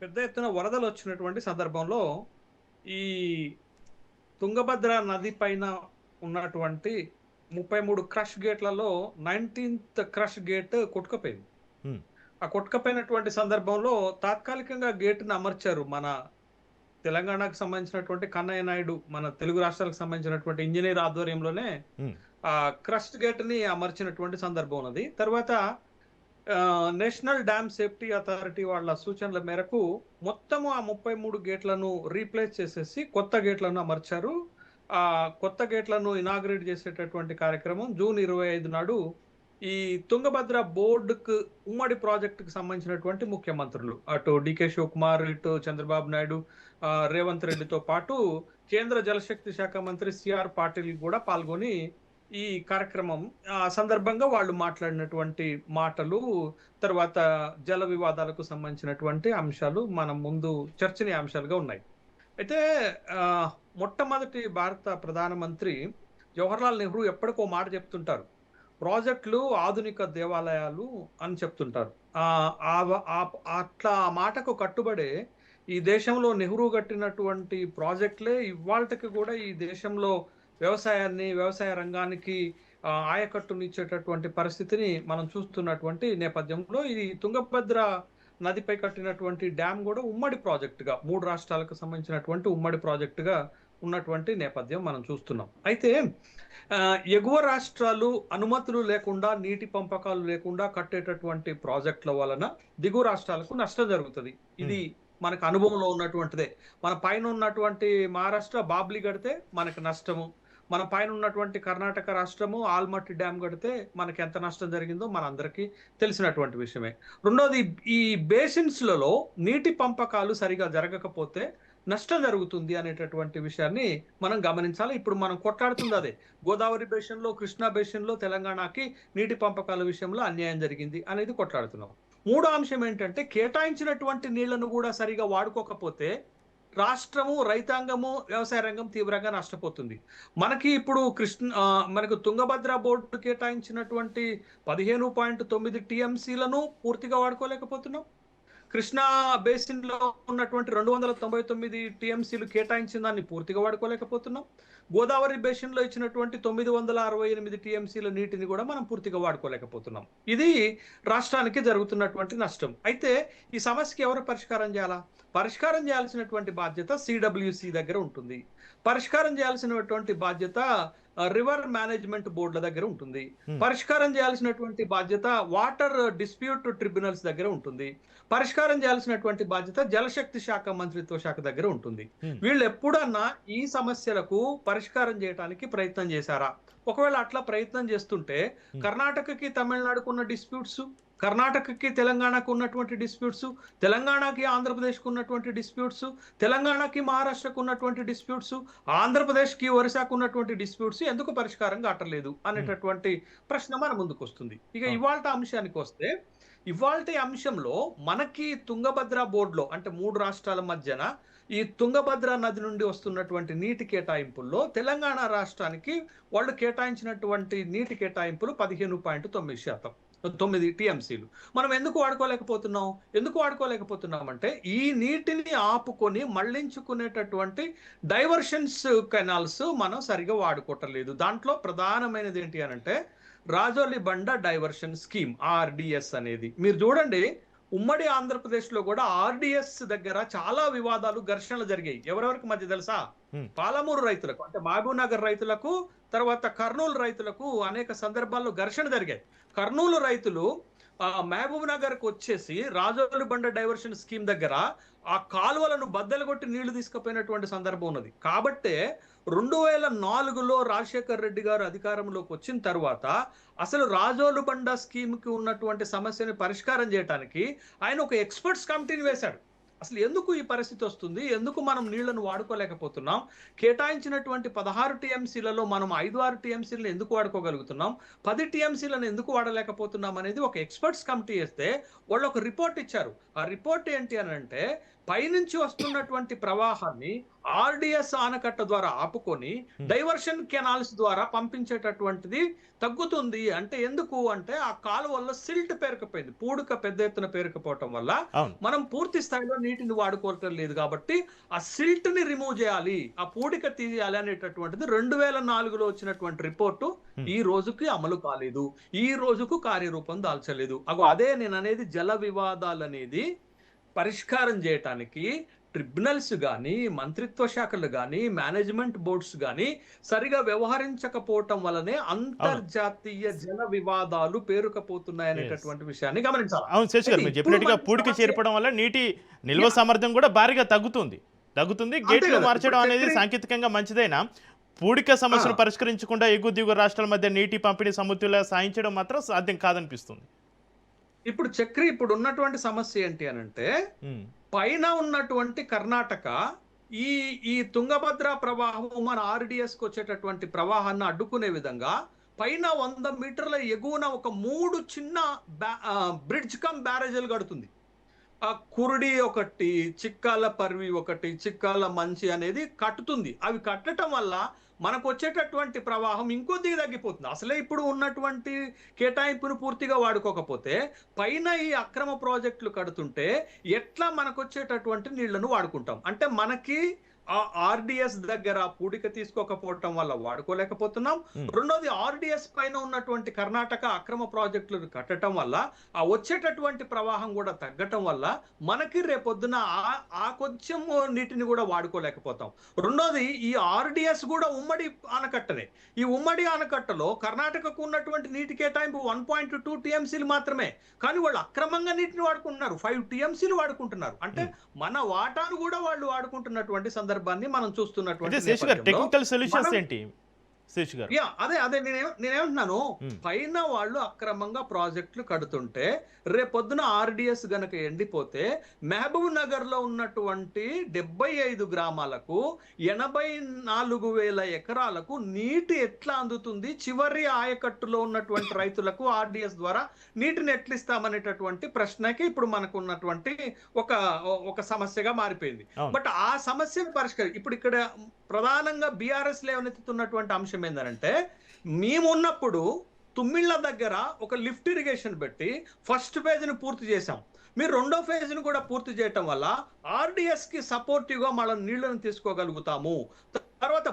పెద్ద ఎత్తున వరదలు వచ్చినటువంటి సందర్భంలో ఈ తుంగభద్ర నది పైన ఉన్నటువంటి 33 క్రష్ గేట్లలో 19th క్రష్ గేట్ కొట్టుకపోయింది. ఆ కొట్టుకపోయినటువంటి సందర్భంలో తాత్కాలికంగా గేట్ను అమర్చారు. మన తెలంగాణకు సంబంధించినటువంటి కన్నయ్య నాయుడు, మన తెలుగు రాష్ట్రాలకు సంబంధించినటువంటి ఇంజనీర్ ఆధ్వర్యంలోనే ఆ క్రష్ గేట్ ని అమర్చినటువంటి సందర్భం ఉన్నది. తర్వాత నేషనల్ డ్యామ్ సేఫ్టీ అథారిటీ వాళ్ళ సూచనల మేరకు మొత్తము ఆ 33 గేట్లను రీప్లేస్ చేసేసి కొత్త గేట్లను అమర్చారు. ఆ కొత్త గేట్లను ఇనాగ్రేట్ చేసేటటువంటి కార్యక్రమం జూన్ 25 నాడు ఈ తుంగభద్ర బోర్డుకు ఉమ్మడి ప్రాజెక్టుకు సంబంధించినటువంటి ముఖ్యమంత్రులు, అటు డికే శివకుమార్, ఇటు చంద్రబాబు నాయుడు, రేవంత్ రెడ్డితో పాటు కేంద్ర జలశక్తి శాఖ మంత్రి సిఆర్ పాటిల్ కూడా పాల్గొని ఈ కార్యక్రమం సందర్భంగా వాళ్ళు మాట్లాడినటువంటి మాటలు, తర్వాత జల వివాదాలకు సంబంధించినటువంటి అంశాలు మన ముందు చర్చనీయాంశాలుగా ఉన్నాయి. అయితే మొట్టమొదటి భారత ప్రధానమంత్రి జవహర్లాల్ నెహ్రూ ఎప్పటికో మాట చెప్తుంటారు, ప్రాజెక్టులు ఆధునిక దేవాలయాలు అని చెప్తుంటారు. అట్లా ఆ మాటకు కట్టుబడే ఈ దేశంలో నెహ్రూ కట్టినటువంటి ప్రాజెక్టులే ఇవాళకి కూడా ఈ దేశంలో వ్యవసాయ రంగానికి ఆయకట్టునిచ్చేటటువంటి పరిస్థితిని మనం చూస్తున్నటువంటి నేపథ్యంలో ఈ తుంగభద్ర నదిపై కట్టినటువంటి డ్యామ్ కూడా ఉమ్మడి ప్రాజెక్టుగా 3 రాష్ట్రాలకు సంబంధించినటువంటి ఉమ్మడి ప్రాజెక్టుగా ఉన్నటువంటి నేపథ్యం మనం చూస్తున్నాం. అయితే ఎగువ రాష్ట్రాలు అనుమతులు లేకుండా, నీటి పంపకాలు లేకుండా కట్టేటటువంటి ప్రాజెక్టుల వలన దిగువ రాష్ట్రాలకు నష్టం జరుగుతుంది. ఇది మనకు అనుభవంలో ఉన్నటువంటిదే. మన పైన ఉన్నటువంటి మహారాష్ట్ర బాబ్లీ కడితే మనకు నష్టము, మన పైన ఉన్నటువంటి కర్ణాటక రాష్ట్రము ఆల్మట్టి డ్యామ్ కడితే మనకి ఎంత నష్టం జరిగిందో మనందరికీ తెలిసినటువంటి విషయమే. రెండోది, ఈ బేసిన్స్లలో నీటి పంపకాలు సరిగా జరగకపోతే నష్టం జరుగుతుంది అనేటటువంటి విషయాన్ని మనం గమనించాలి. ఇప్పుడు మనం కొట్లాడుతుంది అదే. గోదావరి బేసిన్లో, కృష్ణా బేసిన్లో తెలంగాణకి నీటి పంపకాల విషయంలో అన్యాయం జరిగింది అనేది కొట్లాడుతున్నాం. మూడో అంశం ఏంటంటే, కేటాయించినటువంటి నీళ్లను కూడా సరిగా వాడుకోకపోతే రాష్ట్రము, రైతాంగము, వ్యవసాయ రంగం తీవ్రంగా నష్టపోతుంది. మనకి ఇప్పుడు మనకు తుంగభద్ర బోర్డు కేటాయించినటువంటి 15.9 TMCలను పూర్తిగా వాడుకోలేకపోతున్నాం. కృష్ణా బేసిన్ లో ఉన్నటువంటి 299 టీఎంసీలు కేటాయించిన దాన్ని పూర్తిగా వాడుకోలేకపోతున్నాం. గోదావరి బేసిన్ లో ఇచ్చినటువంటి 968 టీఎంసీల నీటిని కూడా మనం పూర్తిగా వాడుకోలేకపోతున్నాం. ఇది రాష్ట్రానికి జరుగుతున్నటువంటి నష్టం. అయితే ఈ సమస్యకి ఎవరు పరిష్కారం చేయాలా? పరిష్కారం చేయాల్సినటువంటి బాధ్యత సిడబ్ల్యూసి దగ్గర ఉంటుంది. పరిష్కారం చేయాల్సినటువంటి బాధ్యత రివర్ మేనేజ్మెంట్ బోర్డుల దగ్గర ఉంటుంది. పరిష్కారం చేయాల్సినటువంటి బాధ్యత వాటర్ డిస్ప్యూట్ ట్రిబ్యునల్స్ దగ్గర ఉంటుంది. పరిష్కారం చేయాల్సినటువంటి బాధ్యత జలశక్తి శాఖ మంత్రిత్వ శాఖ దగ్గర ఉంటుంది. వీళ్ళు ఎప్పుడన్నా ఈ సమస్యలకు పరిష్కారం చేయడానికి ప్రయత్నం చేశారా? ఒకవేళ అట్లా ప్రయత్నం చేస్తుంటే కర్ణాటకకి తమిళనాడుకు ఉన్న డిస్ప్యూట్స్, కర్ణాటకకి తెలంగాణకు ఉన్నటువంటి డిస్ప్యూట్స్, తెలంగాణకి ఆంధ్రప్రదేశ్కు ఉన్నటువంటి డిస్ప్యూట్స్, తెలంగాణకి మహారాష్ట్రకు ఉన్నటువంటి డిస్ప్యూట్స్, ఆంధ్రప్రదేశ్కి ఒరిస్సాకు ఉన్నటువంటి డిస్ప్యూట్స్ ఎందుకు పరిష్కారం కావట్లేదు అనేటటువంటి ప్రశ్న మన ముందుకు వస్తుంది. ఇక ఇవాళ అంశానికి వస్తే, ఇవాళ అంశంలో మనకి తుంగభద్ర బోర్డులో అంటే 3 రాష్ట్రాల మధ్యన ఈ తుంగభద్ర నది నుండి వస్తున్నటువంటి నీటి కేటాయింపుల్లో తెలంగాణ రాష్ట్రానికి వాళ్ళు కేటాయించినటువంటి నీటి కేటాయింపులు 15.9% టీఎంసీలు. మనం ఎందుకు వాడుకోలేకపోతున్నాం అంటే ఈ నీటిని ఆపుకొని మళ్లించుకునేటటువంటి డైవర్షన్స్ కెనాల్స్ మనం సరిగా వాడుకోవట్లేదు. దాంట్లో ప్రధానమైనది ఏంటి అనంటే రాజోలి బండ డైవర్షన్ స్కీమ్, ఆర్డిఎస్ అనేది. మీరు చూడండి, ఉమ్మడి ఆంధ్రప్రదేశ్ లో కూడా ఆర్డిఎస్ దగ్గర చాలా వివాదాలు, ఘర్షణలు జరిగాయి. ఎవరెవరికి మధ్య తెలుసా? పాలమూరు రైతులకు అంటే మహబూబ్ నగర్ రైతులకు, తర్వాత కర్నూలు రైతులకు అనేక సందర్భాల్లో ఘర్షణ జరిగాయి. కర్నూలు రైతులు మహబూబ్ నగర్ కు వచ్చేసి రాజోలి బండ డైవర్షన్ స్కీమ్ దగ్గర ఆ కాలువలను బద్దలు కొట్టి నీళ్లు తీసుకుపోయినటువంటి సందర్భం ఉన్నది. కాబట్టే 2004లో రాజశేఖర్ రెడ్డి గారు అధికారంలోకి వచ్చిన తర్వాత అసలు రాజోలు బండ స్కీమ్కి ఉన్నటువంటి సమస్యని పరిష్కారం చేయడానికి ఆయన ఒక ఎక్స్పర్ట్స్ కమిటీని వేశాడు. అసలు ఎందుకు ఈ పరిస్థితి వస్తుంది, ఎందుకు మనం నీళ్లను వాడుకోలేకపోతున్నాం, కేటాయించినటువంటి 16 టీఎంసీలలో మనం 5-6 టీఎంసీలను ఎందుకు వాడుకోగలుగుతున్నాం, 10 టీఎంసీలను ఎందుకు వాడలేకపోతున్నాం అనేది ఒక ఎక్స్పర్ట్స్ కమిటీ వేస్తే వాళ్ళు ఒక రిపోర్ట్ ఇచ్చారు. ఆ రిపోర్ట్ ఏంటి అని అంటే, పైనుంచి వస్తున్నటువంటి ప్రవాహాన్ని ఆర్డిఎస్ ఆనకట్ట ద్వారా ఆపుకొని డైవర్షన్ కెనాల్స్ ద్వారా పంపించేటటువంటిది తగ్గుతుంది. అంటే ఎందుకు అంటే ఆ కాలువల్లో సిల్ట్ పేరుకుపోయింది, పూడిక పెద్ద ఎత్తున పేరుకుపోవటం వల్ల మనం పూర్తి స్థాయిలో నీటిని వాడుకోవటం లేదు. కాబట్టి ఆ సిల్ట్ ని రిమూవ్ చేయాలి, ఆ పూడిక తీయాలి అనేటటువంటిది 2004లో వచ్చినటువంటి రిపోర్టు ఈ రోజుకి అమలు కాలేదు, ఈ రోజుకు కార్యరూపం దాల్చలేదు. అదే నేను అనేది, జల వివాదాలు అనేది పరిష్కారం చేయటానికి ట్రిబ్యునల్స్ కానీ, మంత్రిత్వ శాఖలు కానీ, మేనేజ్మెంట్ బోర్డ్స్ కానీ సరిగా వ్యవహరించకపోవటం వల్లనే అంతర్జాతీయ జల వివాదాలు పేరుకపోతున్నాయి అనేటటువంటి విషయాన్ని గమనించాలి. అవును శేష్ గారు, మీరు చెప్పినట్టుగా పూడిక చేర్పడం వల్ల నీటి నిల్వ సామర్థ్యం కూడా భారీగా తగ్గుతుంది. గేట్లు మార్చడం అనేది సాంకేతికంగా మంచిదైనా పూడిక సమస్యను పరిష్కరించకుండా ఎగువ దిగువ రాష్ట్రాల మధ్య నీటి పంపిణీ సమతుల్య సాధించడం మాత్రం సాధ్యం కాదనిపిస్తుంది. ఇప్పుడు చక్రి, ఇప్పుడు ఉన్నటువంటి సమస్య ఏంటి అనంటే, పైన ఉన్నటువంటి కర్ణాటక ఈ తుంగభద్ర ప్రవాహం మన ఆర్డిఎస్ కు వచ్చేటటువంటి ప్రవాహాన్ని అడ్డుకునే విధంగా పైన 100 మీటర్ల ఎగువన ఒక 3 చిన్న బ్రిడ్జ్ కమ్ బ్యారేజీలు కడుతుంది. ఆ కురుడి ఒకటి, చిక్కాల పర్వి ఒకటి, చిక్కాల మంచి అనేది కట్టుతుంది. అవి కట్టడం వల్ల మనకు వచ్చేటటువంటి ప్రవాహం ఇంకొద్దిగా తగ్గిపోతుంది. అసలే ఇప్పుడు ఉన్నటువంటి కేటాయింపును పూర్తిగా వాడుకోకపోతే పైన ఈ అక్రమ ప్రాజెక్టులు కడుతుంటే ఎట్లా మనకు వచ్చేటటువంటి నీళ్లను వాడుకుంటాం? అంటే మనకి ఆ ఆర్డిఎస్ దగ్గర పూడిక తీసుకోకపోవటం వల్ల వాడుకోలేకపోతున్నాం. రెండోది, ఆర్డిఎస్ పైన ఉన్నటువంటి కర్ణాటక అక్రమ ప్రాజెక్టులను కట్టడం వల్ల ఆ వచ్చేటటువంటి ప్రవాహం కూడా తగ్గటం వల్ల మనకి రేపొద్దున ఆ కొంచెం నీటిని కూడా వాడుకోలేకపోతాం. రెండోది, ఈ ఆర్డిఎస్ కూడా ఉమ్మడి ఆనకట్టనే. ఈ ఉమ్మడి ఆనకట్టలో కర్ణాటకకు ఉన్నటువంటి నీటి కేటాయింపు 1.2 టీఎంసీలు మాత్రమే, కానీ వాళ్ళు అక్రమంగా నీటిని వాడుకుంటున్నారు, 5 టీఎంసీలు వాడుకుంటున్నారు. అంటే మన వాటాను కూడా వాళ్ళు వాడుకుంటున్నటువంటి సందర్భాన్ని మనం చూస్తున్నటువంటి టెక్నికల్ సొల్యూషన్స్ ఏంటి శేష్ గారు? అదే నేనేమంటున్నాను, పైన వాళ్ళు అక్రమంగా ప్రాజెక్టులు కడుతుంటే రేపొద్దున ఆర్డిఎస్ గనక ఎండిపోతే మహబూబ్ నగర్ లో ఉన్నటువంటి 75 గ్రామాలకు 84,000 ఎకరాలకు నీటి ఎట్లా అందుతుంది? చివరి ఆయకట్టులో ఉన్నటువంటి రైతులకు ఆర్డిఎస్ ద్వారా నీటిని ఎట్లిస్తామనేటటువంటి ప్రశ్నకి ఇప్పుడు మనకు ఉన్నటువంటి ఒక సమస్యగా మారిపోయింది. బట్ ఆ సమస్యను ఇప్పుడు ఇక్కడ ప్రధానంగా బీఆర్ఎస్ లేవనెత్తుతున్నటువంటి అంశం ఏంటంటే, మేమున్నప్పుడు తుమ్మిళ్ళ దగ్గర ఒక లిఫ్ట్ ఇరిగేషన్ పెట్టి ఫస్ట్ ఫేజ్ ని పూర్తి చేశాం. మీరు రెండో ఫేజ్ ని కూడా పూర్తి చేయటం వల్ల ఆర్డిఎస్ కి సపోర్టివ్ గా మనం నీళ్లను తీసుకోగలుగుతాము. తర్వాత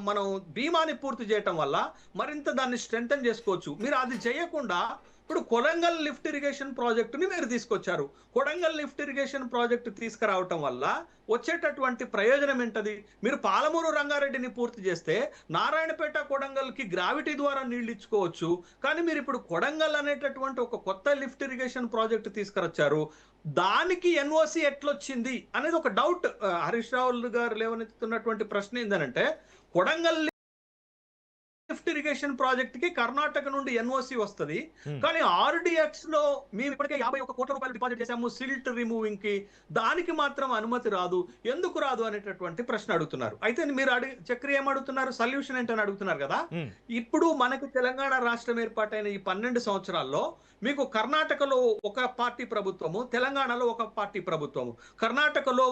మనం బీమాని పూర్తి చేయటం వల్ల మరింత దాన్ని స్ట్రెంథన్ చేసుకోవచ్చు. మీరు అది చేయకుండా ఇప్పుడు కొడంగల్ లిఫ్ట్ ఇరిగేషన్ ప్రాజెక్టుని మీరు తీసుకొచ్చారు. కొడంగల్ లిఫ్ట్ ఇరిగేషన్ ప్రాజెక్టు తీసుకురావటం వల్ల వచ్చేటటువంటి ప్రయోజనం ఏంటది? మీరు పాలమూరు రంగారెడ్డిని పూర్తి చేస్తే నారాయణపేట కొడంగల్కి గ్రావిటీ ద్వారా నీళ్లు ఇచ్చుకోవచ్చు. కానీ మీరు ఇప్పుడు కొడంగల్ అనేటటువంటి ఒక కొత్త లిఫ్ట్ ఇరిగేషన్ ప్రాజెక్టు తీసుకురొచ్చారు. దానికి ఎన్ఓసి ఎట్లొచ్చింది అనేది ఒక డౌట్. హరీష్ రావు గారు లేవనెత్తుతున్నటువంటి ప్రశ్న ఏంటంటే, కొడంగల్ లిఫ్ట్ ఇరిగేషన్ ప్రాజెక్ట్ కి కర్ణాటక నుండి ఎన్ఓసి వస్తుంది, కానీ ఆర్డిఎక్స్ లో మేము ఇప్పటికే 51 కోట్ల రూపాయలు డిపాజిట్ చేశాము సిల్ట్ రిమూవింగ్ కి, దానికి మాత్రం అనుమతి రాదు, ఎందుకు రాదు అనేటటువంటి ప్రశ్న అడుగుతున్నారు. అయితే మీరు చక్రి ఏమడుగుతున్నారు, సొల్యూషన్ ఏంటని అడుగుతున్నారు కదా. ఇప్పుడు మనకు తెలంగాణ రాష్ట్రం ఏర్పాటైన ఈ 12 సంవత్సరాల్లో మీకు కర్ణాటకలో ఒక పార్టీ ప్రభుత్వము, తెలంగాణలో ఒక పార్టీ ప్రభుత్వము. కర్ణాటకలో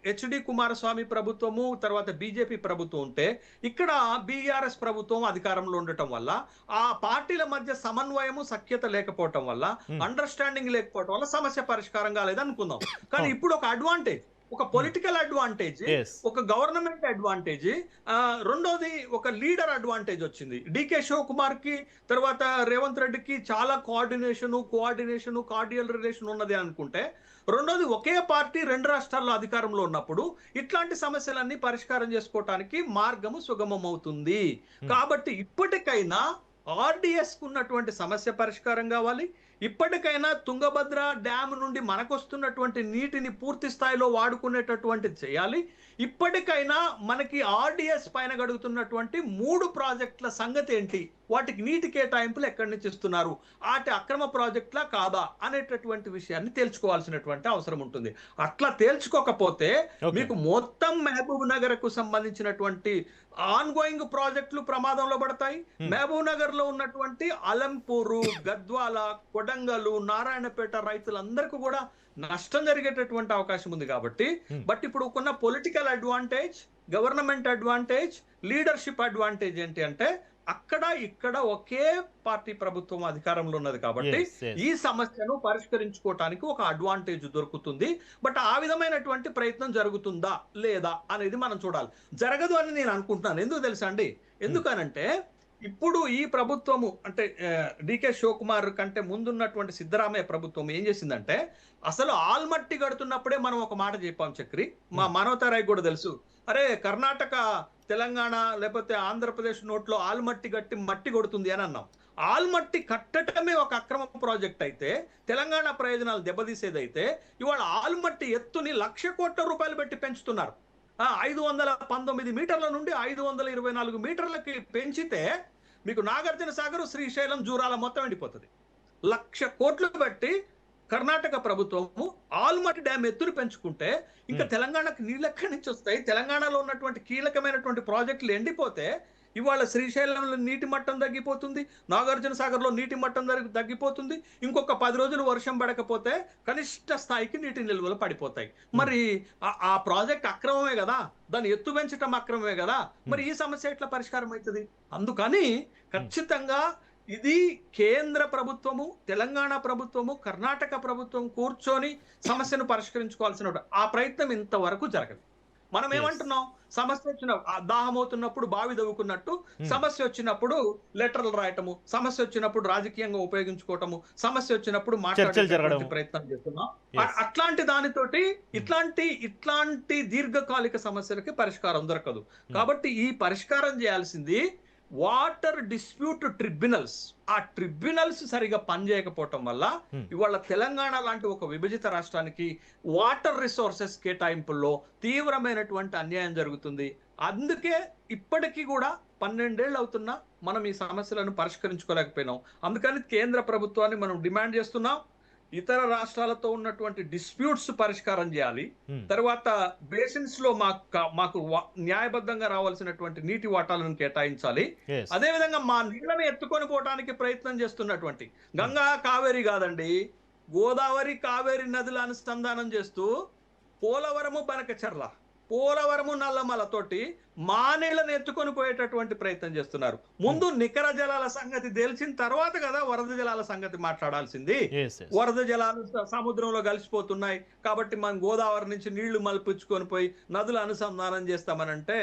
హెచ్డి కుమారస్వామి ప్రభుత్వము, తర్వాత బీజేపీ ప్రభుత్వం ఉంటే, ఇక్కడ బీఆర్ఎస్ ప్రభుత్వం అధికారంలో ఉండటం వల్ల ఆ పార్టీల మధ్య సమన్వయము సఖ్యత లేకపోవటం వల్ల, అండర్స్టాండింగ్ లేకపోవటం వల్ల సమస్య పరిష్కారం కాలేదనుకుందాం. కానీ ఇప్పుడు ఒక అడ్వాంటేజ్, ఒక పొలిటికల్ అడ్వాంటేజ్, ఒక గవర్నమెంట్ అడ్వాంటేజ్, రెండోది ఒక లీడర్ అడ్వాంటేజ్ వచ్చింది. డికే శివకుమార్ కి తర్వాత రేవంత్ రెడ్డికి చాలా కార్డియల్ రిలేషన్ ఉన్నది అనుకుంటే, రెండోది ఒకే పార్టీ 2 రాష్ట్రాల్లో అధికారంలో ఉన్నప్పుడు ఇట్లాంటి సమస్యలన్నీ పరిష్కారం చేసుకోవటానికి మార్గము సుగమం అవుతుంది. కాబట్టి ఇప్పటికైనా ఆర్డిఎస్ కు ఉన్నటువంటి సమస్య పరిష్కారం కావాలి. ఇప్పటికైనా తుంగభద్ర డ్యామ్ నుండి మనకొస్తున్నటువంటి నీటిని పూర్తి స్థాయిలో వాడుకునేటటువంటి చేయాలి. ఇప్పటికైనా మనకి ఆర్డిఎస్ పైన గడుగుతున్నటువంటి 3 ప్రాజెక్టుల సంగతి ఏంటి, వాటికి నీటి కేటాయింపులు ఎక్కడి నుంచి ఇస్తున్నారు, వాటి అక్రమ ప్రాజెక్టులా కాదా అనేటటువంటి విషయాన్ని తేల్చుకోవాల్సినటువంటి అవసరం ఉంటుంది. అట్లా తేల్చుకోకపోతే మీకు మొత్తం మహబూబ్ నగర్ కు సంబంధించినటువంటి ఆన్ గోయింగ్ ప్రాజెక్టులు ప్రమాదంలో పడతాయి. మహబూబ్ నగర్ లో ఉన్నటువంటి అలంపూరు, గద్వాల, కొడంగలు, నారాయణపేట రైతులందరికీ కూడా నష్టం జరిగేటటువంటి అవకాశం ఉంది. కాబట్టి బట్ ఇప్పుడు ఉన్న political advantage, government advantage, leadership advantage ఏంటి అంటే, అక్కడ ఇక్కడ ఒకే పార్టీ ప్రభుత్వం అధికారంలో ఉన్నది. కాబట్టి ఈ సమస్యను పరిష్కరించుకోవటానికి ఒక అడ్వాంటేజ్ దొరుకుతుంది. బట్ ఆ విధమైనటువంటి ప్రయత్నం జరుగుతుందా లేదా అనేది మనం చూడాలి. జరగదు అని నేను అనుకుంటున్నాను. ఎందుకు తెలుసా అండి? ఎందుకనంటే ఇప్పుడు ఈ ప్రభుత్వము అంటే డికే శివకుమార్ కంటే ముందున్నటువంటి సిద్ధరామయ్య ప్రభుత్వం ఏం చేసిందంటే, అసలు ఆల్మట్టి కడుతున్నప్పుడే మనం ఒక మాట చెప్పాం చక్రి, మా మనోతరాయ్ కూడా తెలుసు, అరే కర్ణాటక, తెలంగాణ లేకపోతే ఆంధ్రప్రదేశ్ నోట్లో ఆల్మట్టి కట్టి మట్టి కొడుతుంది అని అన్నాం. ఆల్మట్టి కట్టడమే ఒక అక్రమ ప్రాజెక్ట్ అయితే, తెలంగాణ ప్రయోజనాలు దెబ్బతీసేదైతే, ఇవాళ ఆల్మట్టి ఎత్తుని 1,00,000 కోట్ల రూపాయలు పెట్టి పెంచుతున్నారు. 519 మీటర్ల నుండి 524 మీటర్లకి పెంచితే మీకు నాగార్జున సాగర్, శ్రీశైలం, జూరాల మొత్తం ఎండిపోతుంది. 1,00,000 కోట్లు పెట్టి కర్ణాటక ప్రభుత్వము ఆల్మట్టి డ్యామ్ ఎత్తును పెంచుకుంటే ఇంకా తెలంగాణకు నీళ్ళు ఎక్కడి నుంచి వస్తాయి? తెలంగాణలో ఉన్నటువంటి కీలకమైనటువంటి ప్రాజెక్టులు ఎండిపోతే ఇవాళ శ్రీశైలంలో నీటి మట్టం తగ్గిపోతుంది, నాగార్జున సాగర్లో నీటి మట్టం తగ్గిపోతుంది. ఇంకొక 10 రోజులు వర్షం పడకపోతే కనిష్ట స్థాయికి నీటి నిల్వలు పడిపోతాయి. మరి ఆ ప్రాజెక్ట్ అక్రమమే కదా, దాన్ని ఎత్తు పెంచడం అక్రమమే కదా, మరి ఈ సమస్య ఎట్లా పరిష్కారం అవుతుంది? అందుకని ఖచ్చితంగా ఇది కేంద్ర ప్రభుత్వము, తెలంగాణ ప్రభుత్వము, కర్ణాటక ప్రభుత్వం కూర్చొని సమస్యను పరిష్కరించుకోవాల్సిన ఆ ప్రయత్నం ఇంతవరకు జరగదు. మనం ఏమంటున్నాం, సమస్య వచ్చిన దాహం అవుతున్నప్పుడు బావి దవ్వుకున్నట్టు, సమస్య వచ్చినప్పుడు లెటర్లు రాయటము, సమస్య వచ్చినప్పుడు రాజకీయంగా ఉపయోగించుకోవటము, సమస్య వచ్చినప్పుడు మాట్లాడే ప్రయత్నం చేస్తున్నాం. అట్లాంటి దానితోటి ఇట్లాంటి దీర్ఘకాలిక సమస్యలకి పరిష్కారం దొరకదు. కాబట్టి ఈ పరిష్కారం చేయాల్సింది వాటర్ డిస్ప్యూట్ ట్రిబ్యునల్స్. ఆ ట్రిబ్యునల్స్ సరిగా పనిచేయకపోవటం వల్ల ఇవాళ తెలంగాణ లాంటి ఒక విభజిత రాష్ట్రానికి వాటర్ రిసోర్సెస్ కేటాయింపుల్లో తీవ్రమైనటువంటి అన్యాయం జరుగుతుంది. అందుకే ఇప్పటికీ కూడా 12 ఏళ్ళు అవుతున్నా మనం ఈ సమస్యలను పరిష్కరించుకోలేకపోయినాం. అందుకని కేంద్ర ప్రభుత్వాన్ని మనం డిమాండ్ చేస్తున్నాం, ఇతర రాష్ట్రాలతో ఉన్నటువంటి డిస్ప్యూట్స్ పరిష్కారం చేయాలి. తర్వాత బేసిన్స్ లో మాకు న్యాయబద్ధంగా రావాల్సినటువంటి నీటి వాటాలను కేటాయించాలి. అదే విధంగా మా నీళ్ళని ఎత్తుకొని పోవడానికి ప్రయత్నం చేస్తున్నటువంటి గంగా, కావేరి కాదండి, గోదావరి, కావేరి నదుల అనుసంధానం చేస్తూ పోలవరము, బనకచెర్ల, పోలవరము నల్లమలతోటి మా నీళ్ళని ఎత్తుకొని పోయేటటువంటి ప్రయత్నం చేస్తున్నారు. ముందు నికర జలాల సంగతి తెలిసిన తర్వాత కదా వరద జలాల సంగతి మాట్లాడాల్సింది. వరద జలాలు సముద్రంలో కలిసిపోతున్నాయి కాబట్టి మనం గోదావరి నుంచి నీళ్లు మలిపించుకొని పోయి నదులు అనుసంధానం చేస్తామనంటే,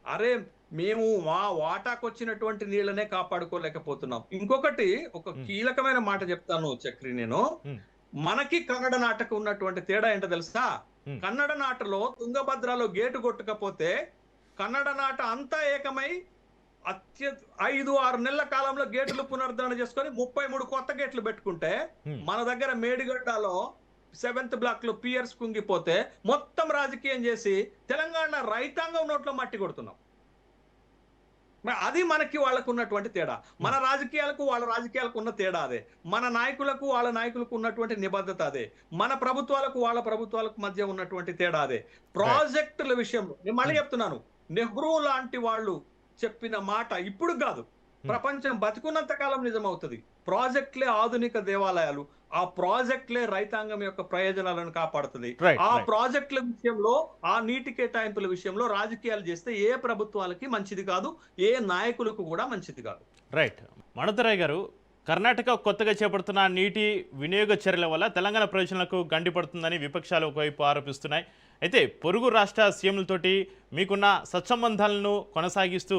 అరే మేము మా వాటాకు వచ్చినటువంటి నీళ్ళనే కాపాడుకోలేకపోతున్నాం. ఇంకొకటి ఒక కీలకమైన మాట చెప్తాను చక్రి, నేను మనకి కన్నడ నాటకు ఉన్నటువంటి తేడా ఏంటో తెలుసా? కన్నడ నాటలో తుంగభద్రలో గేటు కొట్టకపోతే కన్నడ నాట అంతా ఏకమై 5-6 నెలల కాలంలో గేట్లు పునరుద్ధరణ చేసుకొని 33 కొత్త గేట్లు పెట్టుకుంటే, మన దగ్గర మేడిగడ్డలో 7th బ్లాక్ లో పియర్స్ కుంగిపోతే మొత్తం రాజకీయం చేసి తెలంగాణ రైతాంగం నోట్లో మట్టి కొడుతున్నాం. అది మనకి వాళ్ళకు ఉన్నటువంటి తేడా. మన రాజకీయాలకు వాళ్ళ రాజకీయాలకు ఉన్న తేడా అదే. మన నాయకులకు వాళ్ళ నాయకులకు ఉన్నటువంటి నిబద్ధత అదే. మన ప్రభుత్వాలకు వాళ్ళ ప్రభుత్వాలకు మధ్య ఉన్నటువంటి తేడా అదే. ప్రాజెక్టుల విషయంలో నేను మళ్ళీ చెప్తున్నాను, నెహ్రూ లాంటి వాళ్ళు చెప్పిన మాట ఇప్పుడు కాదు, ప్రపంచం బతుకున్నంత కాలం నిజమవుతుంది. ప్రాజెక్టులే ఆధునిక దేవాలయాలు, ఆ ప్రాజెక్టులే రైతాంగం యొక్క ప్రయోజనాలను కాపాడుతుంది. ఆ ప్రాజెక్టుల విషయంలో, ఆ నీటి కేటాయింపుల విషయంలో రాజకీయాలు చేస్తే ఏ ప్రభుత్వాలకి మంచిది కాదు, ఏ నాయకులకు కూడా మంచిది కాదు. రైట్. మణిధరయ్య గారు, కర్ణాటక కొత్తగా చేపడుతున్న నీటి వినియోగ చర్యల వల్ల తెలంగాణ ప్రయోజనాలకు గండిపడుతుందని విపక్షాలు ఒకవైపు ఆరోపిస్తున్నాయి. అయితే పొరుగు రాష్ట్ర సీఎంలతోటి మీకున్న సత్సంబంధాలను కొనసాగిస్తూ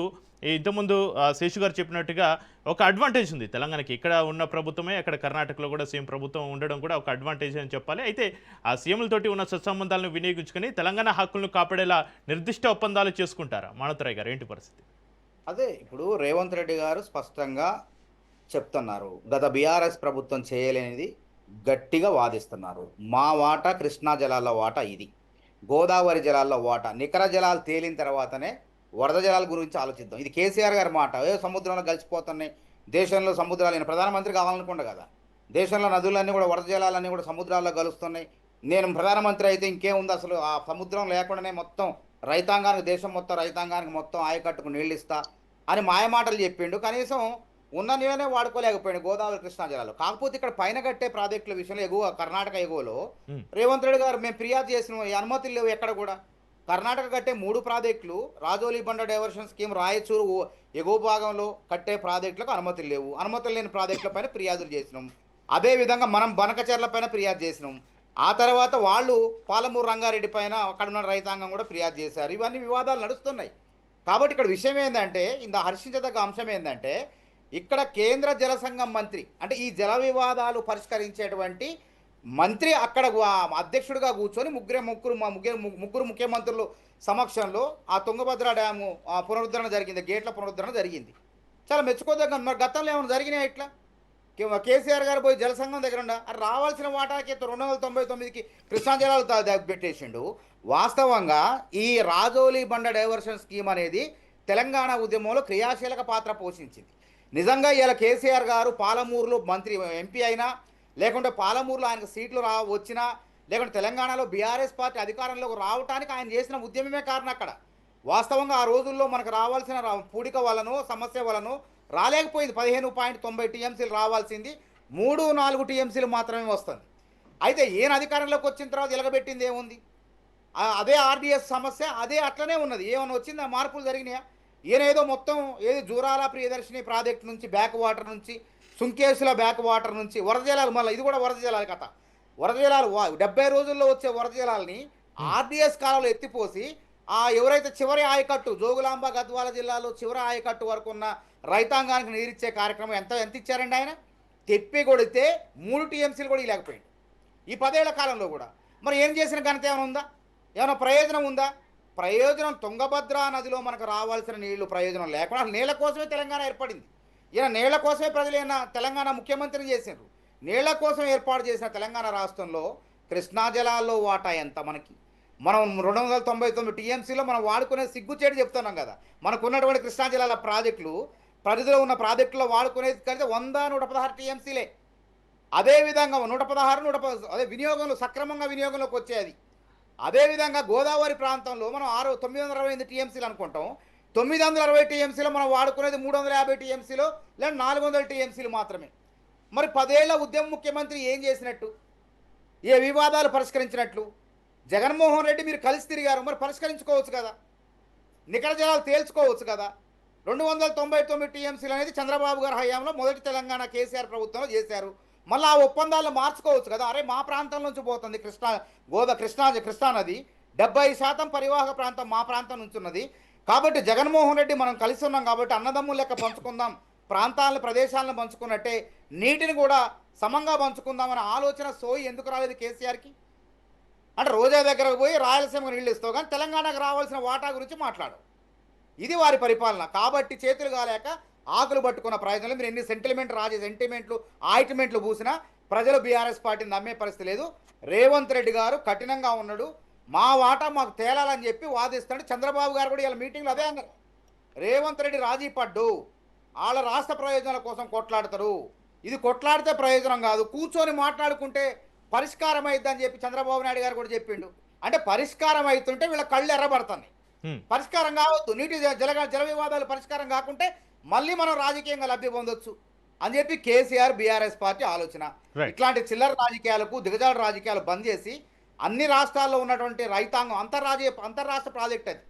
ఇంతకుముందు శేషు గారు చెప్పినట్టుగా ఒక అడ్వాంటేజ్ ఉంది తెలంగాణకి. ఇక్కడ ఉన్న ప్రభుత్వమే అక్కడ కర్ణాటకలో కూడా సీఎం ప్రభుత్వం ఉండడం కూడా ఒక అడ్వాంటేజ్ అని చెప్పాలి. అయితే ఆ సీఎంలతోటి ఉన్న సత్సంబంధాలను వినియోగించుకొని తెలంగాణ హక్కులను కాపాడేలా నిర్దిష్ట ఒప్పందాలు చేసుకుంటారా? మణిధరయ్య గారు, ఏంటి పరిస్థితి? అదే ఇప్పుడు రేవంత్ రెడ్డి గారు స్పష్టంగా చెప్తున్నారు, గత బీఆర్ఎస్ ప్రభుత్వం చేయలేనిది గట్టిగా వాదిస్తున్నారు. మా వాటా కృష్ణా జలాల వాటా ఇది, గోదావరి జలాల్లో వాటా, నికర జలాలు తేలిన తర్వాతనే వరద జలాల గురించి ఆలోచిద్దాం. ఇది కేసీఆర్ గారి మాట. సముద్రంలో కలిసిపోతున్నాయి, దేశంలో సముద్రాలు, నేను ప్రధానమంత్రి కావాలనుకుంటా కదా, దేశంలో నదులన్నీ కూడా వరద జలాలన్నీ కూడా సముద్రాల్లో కలుస్తున్నాయి. నేను ప్రధానమంత్రి అయితే ఇంకేముంది, అసలు ఆ సముద్రం లేకుండానే మొత్తం రైతాంగానికి, దేశం మొత్తం రైతాంగానికి మొత్తం ఆయకట్టుకు నీళ్ళు ఇస్తా అని మాయమాటలు చెప్పిండు. కనీసం ఉన్న నీళ్ళనే వాడుకోలేకపోయాడు గోదావరి కృష్ణా జలాలు. కాకపోతే ఇక్కడ పైన కట్టే ప్రాజెక్టుల విషయంలో ఎగువ, కర్ణాటక ఎగువలో రేవంత్ రెడ్డి గారు మేము ఫిర్యాదు చేసిన అనుమతులు లేవు ఎక్కడ కూడా. కర్ణాటక కట్టే 3 ప్రాజెక్టులు, రాజోలి బండ డైవర్షన్ స్కీమ్ రాయచూరు ఎగువ భాగంలో కట్టే ప్రాజెక్టులకు అనుమతులు లేవు. అనుమతులు లేని ప్రాజెక్టుల పైన ఫిర్యాదులు చేసినాం. అదేవిధంగా మనం బనకచెర్ల పైన ఫిర్యాదు చేసినాం. ఆ తర్వాత వాళ్ళు పాలమూరు రంగారెడ్డి పైన అక్కడ ఉన్న రైతాంగం కూడా ఫిర్యాదు చేశారు. ఇవన్నీ వివాదాలు నడుస్తున్నాయి. కాబట్టి ఇక్కడ విషయం ఏంటంటే, ఇంత హర్షించదగ్గ అంశం ఏంటంటే, ఇక్కడ కేంద్ర జల సంఘం మంత్రి, అంటే ఈ జల వివాదాలు పరిష్కరించేటువంటి మంత్రి అక్కడ అధ్యక్షుడిగా కూర్చొని ముగ్గురు ముఖ్యమంత్రులు సమక్షంలో ఆ తుంగభద్ర డ్యాము పునరుద్ధరణ జరిగింది, గేట్ల పునరుద్ధరణ జరిగింది. చాలా మెచ్చుకోదగ్గ. మరి గతంలో ఏమైనా జరిగినాయి ఇట్లా? కేసీఆర్ గారు పోయి జలసంఘం దగ్గర ఉండ రావాల్సిన వాటాకి 299కి కృష్ణా జలాలు పెట్టేసిండు. వాస్తవంగా ఈ రాజోలి బండ డైవర్షన్ స్కీమ్ అనేది తెలంగాణ ఉద్యమంలో క్రియాశీలక పాత్ర పోషించింది. నిజంగా ఇలా కేసీఆర్ గారు పాలమూరులో మంత్రి ఎంపీ అయినా, లేకుంటే పాలమూరులో ఆయనకు సీట్లు వచ్చినా, లేకుంటే తెలంగాణలో బీఆర్ఎస్ పార్టీ అధికారంలోకి రావడానికి ఆయన చేసిన ఉద్యమమే కారణం. అక్కడ వాస్తవంగా ఆ రోజుల్లో మనకు రావాల్సిన పూడిక వలన, సమస్య వలన రాలేకపోయింది. 15.90 టీఎంసీలు రావాల్సింది 3-4 టీఎంసీలు మాత్రమే వస్తుంది. అయితే ఈయన అధికారంలోకి వచ్చిన తర్వాత ఎలగబెట్టింది ఏముంది? అదే ఆర్డీఎస్ సమస్య అదే అట్లనే ఉన్నది. ఏమైనా వచ్చిందా? మార్పులు జరిగినాయా? ఈయన ఏదో మొత్తం ఏది జూరాల ప్రియదర్శిని ప్రాజెక్ట్ నుంచి, బ్యాక్ వాటర్ నుంచి, సుంకేసుల బ్యాక్ వాటర్ నుంచి వరద జలాలు, మళ్ళీ ఇది కూడా వరద జలాల కథ. వరద జలాలు 70 రోజుల్లో వచ్చే వరద జలాల్ని ఆర్డీఎస్ కాలంలో ఎత్తిపోసి ఎవరైతే చివరి ఆయకట్టు, జోగులాంబ గద్వాల జిల్లాలో చివరి ఆయకట్టు వరకు ఉన్న రైతాంగానికి నీరిచ్చే కార్యక్రమం ఎంత ఇచ్చారండి ఆయన? తెప్పి కొడితే 3 టీఎంసీలు కూడా ఇవ్వలేకపోయింది ఈ 10 ఏళ్ల కాలంలో కూడా. మరి ఏం చేసిన ఘనత ఏమైనా ఉందా? ఏమైనా ప్రయోజనం ఉందా? ప్రయోజనం తుంగభద్రా నదిలో మనకు రావాల్సిన నీళ్లు ప్రయోజనం లేకుండా నీళ్ల కోసమే తెలంగాణ ఏర్పడింది. ఈయన నీళ్ల కోసమే ప్రజలైన తెలంగాణ ముఖ్యమంత్రిని చేసినారు. నీళ్ల కోసం ఏర్పాటు చేసిన తెలంగాణ రాష్ట్రంలో కృష్ణా జలాల్లో వాటా ఎంత మనకి? మనం 299 టీఎంసీలో మనం వాడుకునే సిగ్గుచేటు చెప్తున్నాం కదా. మనకు ఉన్నటువంటి కృష్ణా జలాల ప్రాజెక్టులు, పరిధిలో ఉన్న ప్రాజెక్టులో వాడుకునేది కలిసి 116 టీఎంసీలే. అదేవిధంగా 116 అదే వినియోగంలో సక్రమంగా వినియోగంలోకి వచ్చేది. అదేవిధంగా గోదావరి ప్రాంతంలో మనం 928 టీఎంసీలు అనుకుంటాం. 960 టీఎంసీలో మనం వాడుకునేది 350 టీఎంసీలో లేదా 400 టీఎంసీలు మాత్రమే. మరి 10 ఏళ్ల ఉద్యమ ముఖ్యమంత్రి ఏం చేసినట్టు? ఏ వివాదాలు పరిష్కరించినట్లు? జగన్మోహన్ రెడ్డి మీరు కలిసి తిరిగారు, మరి పరిష్కరించుకోవచ్చు కదా, నికర జలాలు తేల్చుకోవచ్చు కదా. 299 టీఎంసీలు అనేది చంద్రబాబు గారి హయాంలో మొదటి తెలంగాణ కేసీఆర్ ప్రభుత్వంలో చేశారు. మళ్ళీ ఆ ఒప్పందాలను మార్చుకోవచ్చు కదా. అరే మా ప్రాంతం నుంచి పోతుంది కృష్ణా నది, 70% పరివాహక ప్రాంతం మా ప్రాంతం నుంచి ఉన్నది. కాబట్టి జగన్మోహన్ రెడ్డి మనం కలిసి ఉన్నాం కాబట్టి అన్నదమ్ములు లెక్క పంచుకుందాం, ప్రాంతాలను ప్రదేశాలను పంచుకున్నట్టే నీటిని కూడా సమంగా పంచుకుందామనే ఆలోచన సోయి ఎందుకు రాలేదు కేసీఆర్కి? అంటే రోజా దగ్గరకు పోయి రాయలసీమకు నీళ్ళు ఇస్తావు కానీ తెలంగాణకు రావాల్సిన వాటా గురించి మాట్లాడు. ఇది వారి పరిపాలన. కాబట్టి చేతులు కాలేక ఆకులు పట్టుకున్న ప్రయోజనాలు మీరు ఎన్ని సెంటిమెంట్లు ఆయింట్మెంట్లు పూసినా ప్రజలు బీఆర్ఎస్ పార్టీని నమ్మే పరిస్థితి లేదు. రేవంత్ రెడ్డి గారు కఠినంగా ఉన్నాడు, మా వాటా మాకు తేలాలని చెప్పి వాదిస్తాడు. చంద్రబాబు గారు కూడా ఇలా మీటింగ్లో అదే అన్నారు, రేవంత్ రెడ్డి రాజీ పడ్డు, వాళ్ళ రాష్ట్ర ప్రయోజనాల కోసం కొట్లాడతారు, ఇది కొట్లాడితే ప్రయోజనం కాదు, కూర్చొని మాట్లాడుకుంటే పరిష్కారం అయిద్దని చెప్పి చంద్రబాబు నాయుడు గారు కూడా చెప్పిండు. అంటే పరిష్కారం అవుతుంటే వీళ్ళ కళ్ళు ఎర్రబడుతున్నాయి. పరిష్కారం కావద్దు, నీటి జల వివాదాలు పరిష్కారం కాకుంటే మళ్ళీ మనం రాజకీయంగా లబ్ధి పొందొచ్చు అని చెప్పి కేసీఆర్ బీఆర్ఎస్ పార్టీ ఆలోచన. ఇట్లాంటి చిల్లర రాజకీయాలకు దిగజాడు రాజకీయాలు బంద్ చేసి అన్ని రాష్ట్రాల్లో ఉన్నటువంటి రైతాంగం అంతర్రాష్ట్ర ప్రాజెక్ట్ అది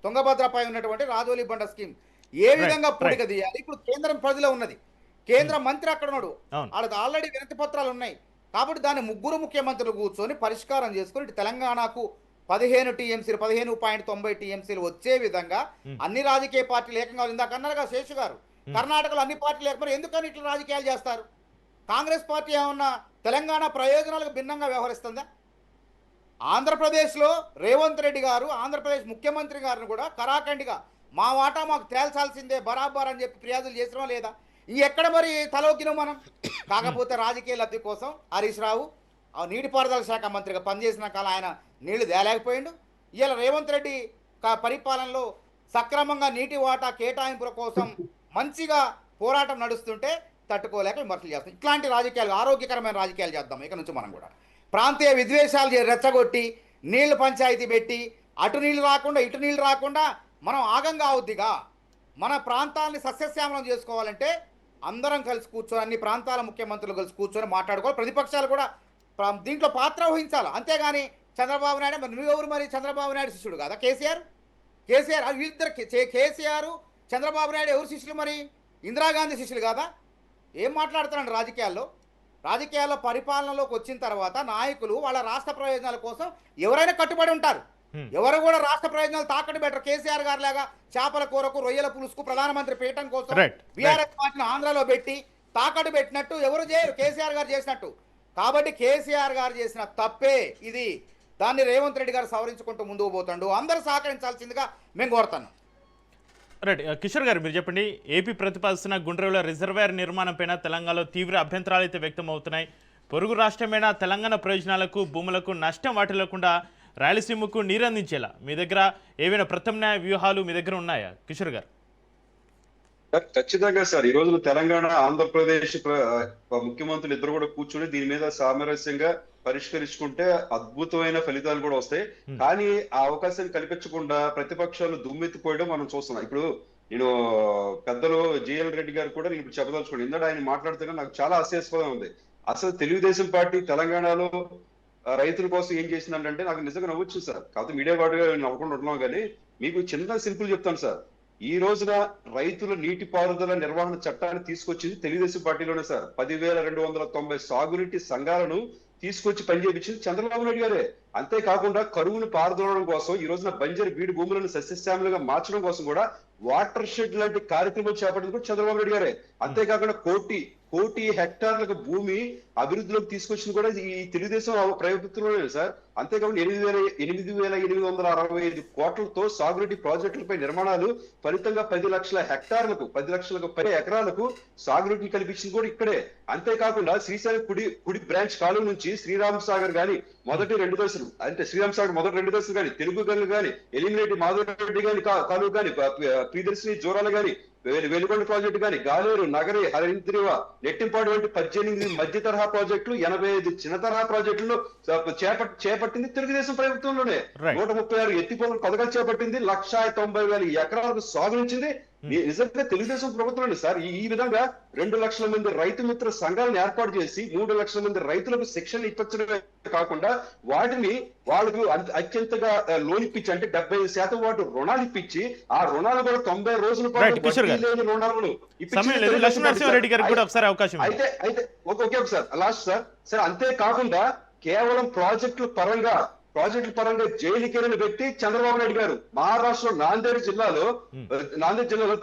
తుంగభద్రపై ఉన్నటువంటి రాజోలి బండ స్కీమ్ ఏ విధంగా పూడిక తీయాలి. ఇప్పుడు కేంద్రం పరిధిలో ఉన్నది, కేంద్ర మంత్రి అక్కడ ఉన్నాడు, వాళ్ళకి ఆల్రెడీ వినతి పత్రాలు ఉన్నాయి. కాబట్టి దాన్ని ముగ్గురు ముఖ్యమంత్రులు కూర్చొని పరిష్కారం చేసుకుని ఇటు తెలంగాణకు 15 టీఎంసీలు 15.90 టీఎంసీలు వచ్చే విధంగా అన్ని రాజకీయ పార్టీలు ఏకంగా ఇందాక అన్నారుగా శేషు గారు, కర్ణాటకలో అన్ని పార్టీలు ఏకమని ఎందుకని ఇట్లా రాజకీయాలు చేస్తారు? కాంగ్రెస్ పార్టీ ఏమన్నా తెలంగాణ ప్రయోజనాలకు భిన్నంగా వ్యవహరిస్తుందా? ఆంధ్రప్రదేశ్లో రేవంత్ రెడ్డి గారు ఆంధ్రప్రదేశ్ ముఖ్యమంత్రి గారిని కూడా కరాఖండిగా మా వాటా మాకు తేల్చాల్సిందే బరాబర్ అని చెప్పి ఫిర్యాదులు చేసినా లేదా? ఎక్కడ మరి తలొగ్గినాం మనం? కాకపోతే రాజకీయ లబ్ధి కోసం హరీష్ రావు ఆ నీటిపారుదల శాఖ మంత్రిగా పనిచేసిన కాలం ఆయన నీళ్లు తేలేకపోయిండు. ఇవాళ రేవంత్ రెడ్డి పరిపాలనలో సక్రమంగా నీటి వాటా కేటాయింపుల కోసం మంచిగా పోరాటం నడుస్తుంటే తట్టుకోలేక విమర్శలు చేస్తాం. ఇట్లాంటి రాజకీయాలు ఆరోగ్యకరమైన రాజకీయాలు చేద్దాం ఇక నుంచి మనం కూడా. ప్రాంతీయ విద్వేషాలు రెచ్చగొట్టి నీళ్లు పంచాయతీ పెట్టి అటు నీళ్ళు రాకుండా ఇటు నీళ్ళు రాకుండా మనం ఆగంగా అవుద్దిగా. మన ప్రాంతాలని సస్యశ్యామలం చేసుకోవాలంటే అందరం కలిసి కూర్చొని అన్ని ప్రాంతాల ముఖ్యమంత్రులు కలిసి కూర్చొని మాట్లాడుకోవాలి. ప్రతిపక్షాలు కూడా దీంట్లో పాత్ర వహించాలి. అంతేగాని చంద్రబాబు నాయుడు మరి నువ్వెవరు మరి చంద్రబాబు నాయుడు శిష్యుడు కదా కేసీఆర్ వీళ్ళిద్దరు కేసీఆర్ చంద్రబాబు నాయుడు ఎవరు శిష్యులు మరి? ఇందిరాగాంధీ శిష్యులు కాదా? ఏం మాట్లాడుతున్నాడు? రాజకీయాల్లో పరిపాలనలోకి వచ్చిన తర్వాత నాయకులు వాళ్ళ రాష్ట్ర ప్రయోజనాల కోసం ఎవరైనా కట్టుబడి ఉంటారు. ఎవరు కూడా రాష్ట్ర ప్రయోజనాలు తాకట్టు పెట్టరు. కేసీఆర్ గారు లాగా చేపల కూరకు రొయ్యల పులుసుకు ప్రధానమంత్రి పీఠం కోసం బీఆర్ఎస్ పార్టీని ఆంధ్రాలో పెట్టి తాకట్టు పెట్టినట్టు ఎవరు చేయరు, కేసీఆర్ గారు చేసినట్టు. కాబట్టి కేసీఆర్ గారు చేసిన తప్పే ఇది. దాన్ని రేవంత్ రెడ్డి గారు సవరించుకుంటూ ముందుకు పోతాడు. అందరూ సహకరించాల్సిందిగా మేము కోరుతాను. రైట్ కిషోర్ గారు మీరు చెప్పండి, ఏపీ ప్రతిపాదిస్తున్న గుండ్రేవుల రిజర్వాయర్ నిర్మాణం పైన తెలంగాణలో తీవ్ర అభ్యంతరాలు అయితే వ్యక్తం అవుతున్నాయి. పొరుగు రాష్ట్రమైన తెలంగాణ ప్రయోజనాలకు భూములకు నష్టం వాటిల్లకుండా రాయలసీమకు నీరందించేలా మీ దగ్గర ఏవైనా ప్రత్యామ్నాయ వ్యూహాలు మీ దగ్గర ఉన్నాయా కిషోర్ గారు? ఖచ్చితంగా సార్, ఈ రోజున తెలంగాణ ఆంధ్రప్రదేశ్ ముఖ్యమంత్రులు ఇద్దరు కూడా కూర్చుని దీని మీద సామరస్యంగా పరిష్కరించుకుంటే అద్భుతమైన ఫలితాలు కూడా వస్తాయి. కానీ ఆ అవకాశాన్ని కల్పించకుండా ప్రతిపక్షాలు దుమ్మెత్తిపోయడం మనం చూస్తున్నాం. ఇప్పుడు నేను పెద్దలు జిఎల్ రెడ్డి గారు కూడా నేను ఇప్పుడు చెప్పదలుచుకోండి, ఇందాక ఆయన మాట్లాడుతున్నా నాకు చాలా హాస్యాస్పదం ఉంది. అసలు తెలుగుదేశం పార్టీ తెలంగాణలో రైతుల కోసం ఏం చేసిందంటే నాకు నిజంగా నవ్వొచ్చింది సార్. కాకపోతే మీడియా వాడుగా నవ్వకుండా ఉంటున్నాం. కానీ మీకు చిన్న సింపుల్ చెప్తాను సార్, ఈ రోజున రైతుల నీటిపారుదల నిర్వహణ చట్టాన్ని తీసుకొచ్చింది తెలుగుదేశం పార్టీలోనే సార్. 10,290 సాగునీటి సంఘాలను తీసుకొచ్చి పనిచేయించింది చంద్రబాబు నాయుడు గారే. అంతేకాకుండా కరువును పారదోలడం కోసం ఈ రోజున బంజరు బీడు భూములను సస్యశ్యామలుగా మార్చడం కోసం కూడా వాటర్ షెడ్ లాంటి కార్యక్రమాలు చేపట్టింది కూడా చంద్రబాబు నాయుడు గారే. అంతేకాకుండా కోటి హెక్టార్లకు భూమి అభివృద్ధిలోకి తీసుకొచ్చింది కూడా ఈ తెలుగుదేశం ప్రభుత్వంలోనే సార్. అంతేకాకుండా 8,865 కోట్లతో సాగునీటి ప్రాజెక్టులపై నిర్మాణాలు ఫలితంగా 10 లక్షల హెక్టార్లకు 10 లక్షలకు పై ఎకరాలకు సాగునీటిని కల్పించింది కూడా ఇక్కడే. అంతేకాకుండా శ్రీశైలం కుడి బ్రాంచ్ కాలువ నుంచి శ్రీరామ్ సాగర్ గాని మొదటి 2 దశలు అంటే శ్రీరామ్ సాగర్ మొదటి 2 దశలు కానీ తెలుగు గనులు కానీ ఎలిమినేటి మాధవరెడ్డి గాని కాలువ కానీ ప్రియదర్శిని జోరాలు గాని వెలుగొండ ప్రాజెక్టు కానీ గాలేరు నగరి హరింద్రివ నెట్టింపాడు వంటి 18 మధ్య తరహా ప్రాజెక్టులు 85 చిన్న తరహా ప్రాజెక్టులు చేపట్టింది తెలుగుదేశం ప్రభుత్వంలోనే. 136 ఎత్తిపోతల పథకాలు చేపట్టింది. 1,90,000 ఎకరాలకు సాగునిచ్చింది నిజంగా తెలుగుదేశం ప్రభుత్వం సార్ ఈ విధంగా 2 లక్షల మంది రైతు మిత్ర సంఘాలను ఏర్పాటు చేసి 3 లక్షల మంది రైతులకు శిక్షణ ఇప్పించడమే కాకుండా వాటిని వాళ్ళకు అత్యంతగా లోన్ ఇప్పించి అంటే 75% వాటి రుణాలు ఇప్పించి ఆ రుణాలు కూడా 90 రోజుల Right, కిషోర్ గారు. లేని రుణాలను సమయం లేదు. లక్ష్మీనరసింహారెడ్డి గారికి కూడా ఒకసారి అవకాశం ఇవ్వండి. అయితే ఒకే ఒకసారి లాస్ట్ సార్ అంతేకాకుండా కేవలం ప్రాజెక్టుల పరంగా జైలుకి వెళ్ళిన వ్యక్తి చంద్రబాబు నాయుడు గారు. మహారాష్ట్ర నాందేడ్ జిల్లాలో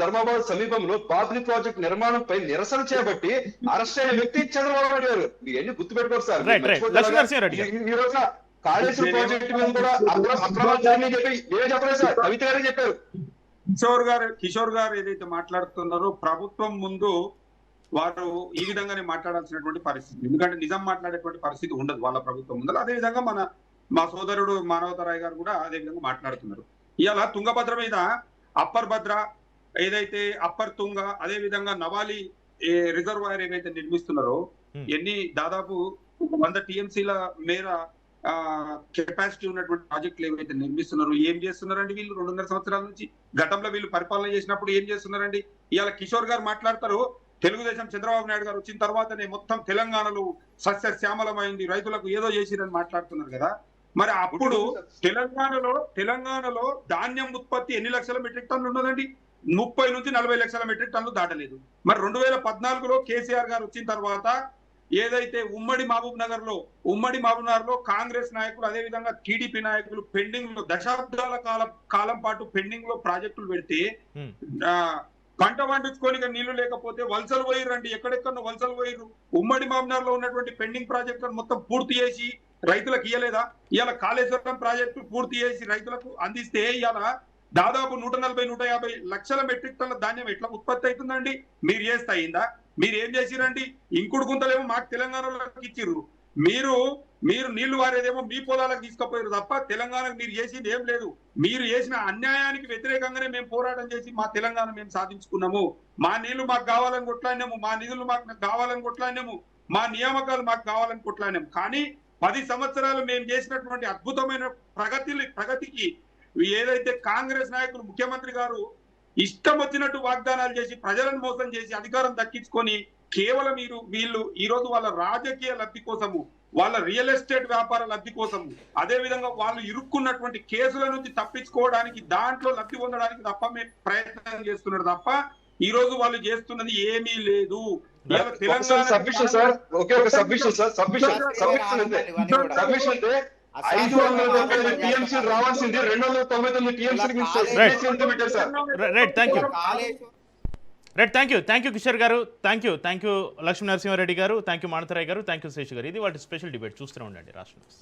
ధర్మాబాద్ సమీపంలో బాబ్లీ ప్రాజెక్ట్ నిర్మాణంపై నిరసన చేపట్టి అరెస్ట్ అయిన వ్యక్తి చంద్రబాబు నాయుడు గారు. ఇవన్నీ గుర్తుపెట్టుకోరు సార్. Right, right. లక్ష్మీనరసింహారెడ్డి గారు. ఈ రోజున కాళేశ్వరం ప్రాజెక్టు మీద కూడా అక్రమాలు జరిగినాయని చెప్పి నేనే చెప్పలేదు సార్, కవిత గారే చెప్పారు. కిషోర్ గారు ఏదైతే మాట్లాడుతున్నారో ప్రభుత్వం ముందు వారు ఈ విధంగానే మాట్లాడాల్సినటువంటి పరిస్థితి, ఎందుకంటే నిజం మాట్లాడేటువంటి పరిస్థితి ఉండదు వాళ్ళ ప్రభుత్వం ముందు. అదే విధంగా మా సోదరుడు మానవతరాయ్ గారు కూడా అదే విధంగా మాట్లాడుతున్నారు. ఇవాళ తుంగభద్ర మీద అప్పర్ భద్ర ఏదైతే అప్పర్ తుంగ, అదే విధంగా నవాలి రిజర్వాయర్ ఏదైతే నిర్మిస్తున్నారో దాదాపు 100 టీఎంసీల మేర కెపాసిటీ ఉన్నటువంటి ప్రాజెక్టులు ఏవైతే నిర్మిస్తున్నారో ఏం చేస్తున్నారండి వీళ్ళు 2.5 సంవత్సరాల నుంచి? గతంలో వీళ్ళు పరిపాలన చేసినప్పుడు ఏం చేస్తున్నారండి? ఇవాళ కిషోర్ గారు మాట్లాడతారు తెలుగుదేశం చంద్రబాబు నాయుడు గారు వచ్చిన తర్వాతనే మొత్తం తెలంగాణలో సస్యశ్యామలమైంది, రైతులకు ఏదో చేసిరని మాట్లాడుతున్నారు కదా. మరి అప్పుడు తెలంగాణలో ధాన్యం ఉత్పత్తి ఎన్ని లక్షల మెట్రిక్ టన్నులు ఉన్నదండి? 30 నుంచి 40 లక్షల మెట్రిక్ టన్నులు దాటలేదు. మరి 2014లో కేసీఆర్ గారు వచ్చిన తర్వాత ఏదైతే ఉమ్మడి మహబూబ్ నగర్ లో కాంగ్రెస్ నాయకులు అదే విధంగా టీడీపీ నాయకులు పెండింగ్ లో దశాబ్దాల కాలం పాటు పెండింగ్ లో ప్రాజెక్టులు పెడితే పంట పండించుకోనిక నీళ్లు లేకపోతే వలసలు పోయిరండి, ఎక్కడెక్కడో వలసలు పోయిర్రు. ఉమ్మడి మహబూబ్నగర్ లో ఉన్నటువంటి పెండింగ్ ప్రాజెక్టులను మొత్తం పూర్తి చేసి రైతులకు ఇయ్యలేదా? ఇవాళ కాళేశ్వరం ప్రాజెక్టు పూర్తి చేసి రైతులకు అందిస్తే ఇవాళ దాదాపు 140-150 లక్షల మెట్రిక్ టన్నుల ధాన్యం ఎట్లా ఉత్పత్తి అవుతుందండి? మీరు చేస్తే అయిందా? మీరు ఏం చేసిరండి? ఇంకుడు గుంతలేమో మాకు తెలంగాణలో ఇచ్చిర్రు, మీరు నీళ్లు వారేదేమో మీ పొలాలకు తీసుకుపోయారు తప్ప తెలంగాణకు మీరు చేసింది ఏం లేదు. మీరు చేసిన అన్యాయానికి వ్యతిరేకంగానే మేము పోరాటం చేసి మా తెలంగాణ మేము సాధించుకున్నాము. మా నీళ్లు మాకు కావాలని కొట్లాడినాము, మా నిధులు మాకు కావాలని కొట్లాడినాము, మా నియామకాలు మాకు కావాలని కొట్లాడినాము. కానీ 10 సంవత్సరాలు మేము చేసినటువంటి అద్భుతమైన ప్రగతికి ఏదైతే కాంగ్రెస్ నాయకులు ముఖ్యమంత్రి గారు ఇష్టం వచ్చినట్టు వాగ్దానాలు చేసి ప్రజలను మోసం చేసి అధికారం దక్కించుకొని కేవలం వీళ్ళు ఈ రోజు వాళ్ళ రాజకీయ లబ్ధి కోసము, వాళ్ళ రియల్ ఎస్టేట్ వ్యాపార లబ్ధి కోసము, అదే విధంగా వాళ్ళు ఇరుక్కున్నటువంటి కేసుల నుంచి తప్పించుకోవడానికి దాంట్లో లబ్ధి పొందడానికి తప్ప మేము ప్రయత్నం చేస్తున్నారు తప్ప ఈ రోజు వాళ్ళు చేస్తున్నది ఏమీ లేదు. సబ్మిషన్ సార్, ఒకే ఒక సబ్మిషన్ సార్, సబ్మిషన్ 599 టీఎంసీ రావాల్సింది 299 TMC sir. Right, thank you Kishore గారు, థ్యాంక్ యూ లక్ష్మీనరసింహారెడ్డి గారు, థ్యాంక్ యూ మానవతరాయ్ గారు, థ్యాంక్ యూ శేషు గారు. ఇది వాటి స్పెషల్ డిబేట్ చూస్తూనే ఉండండి రాష్ట్ర న్యూస్.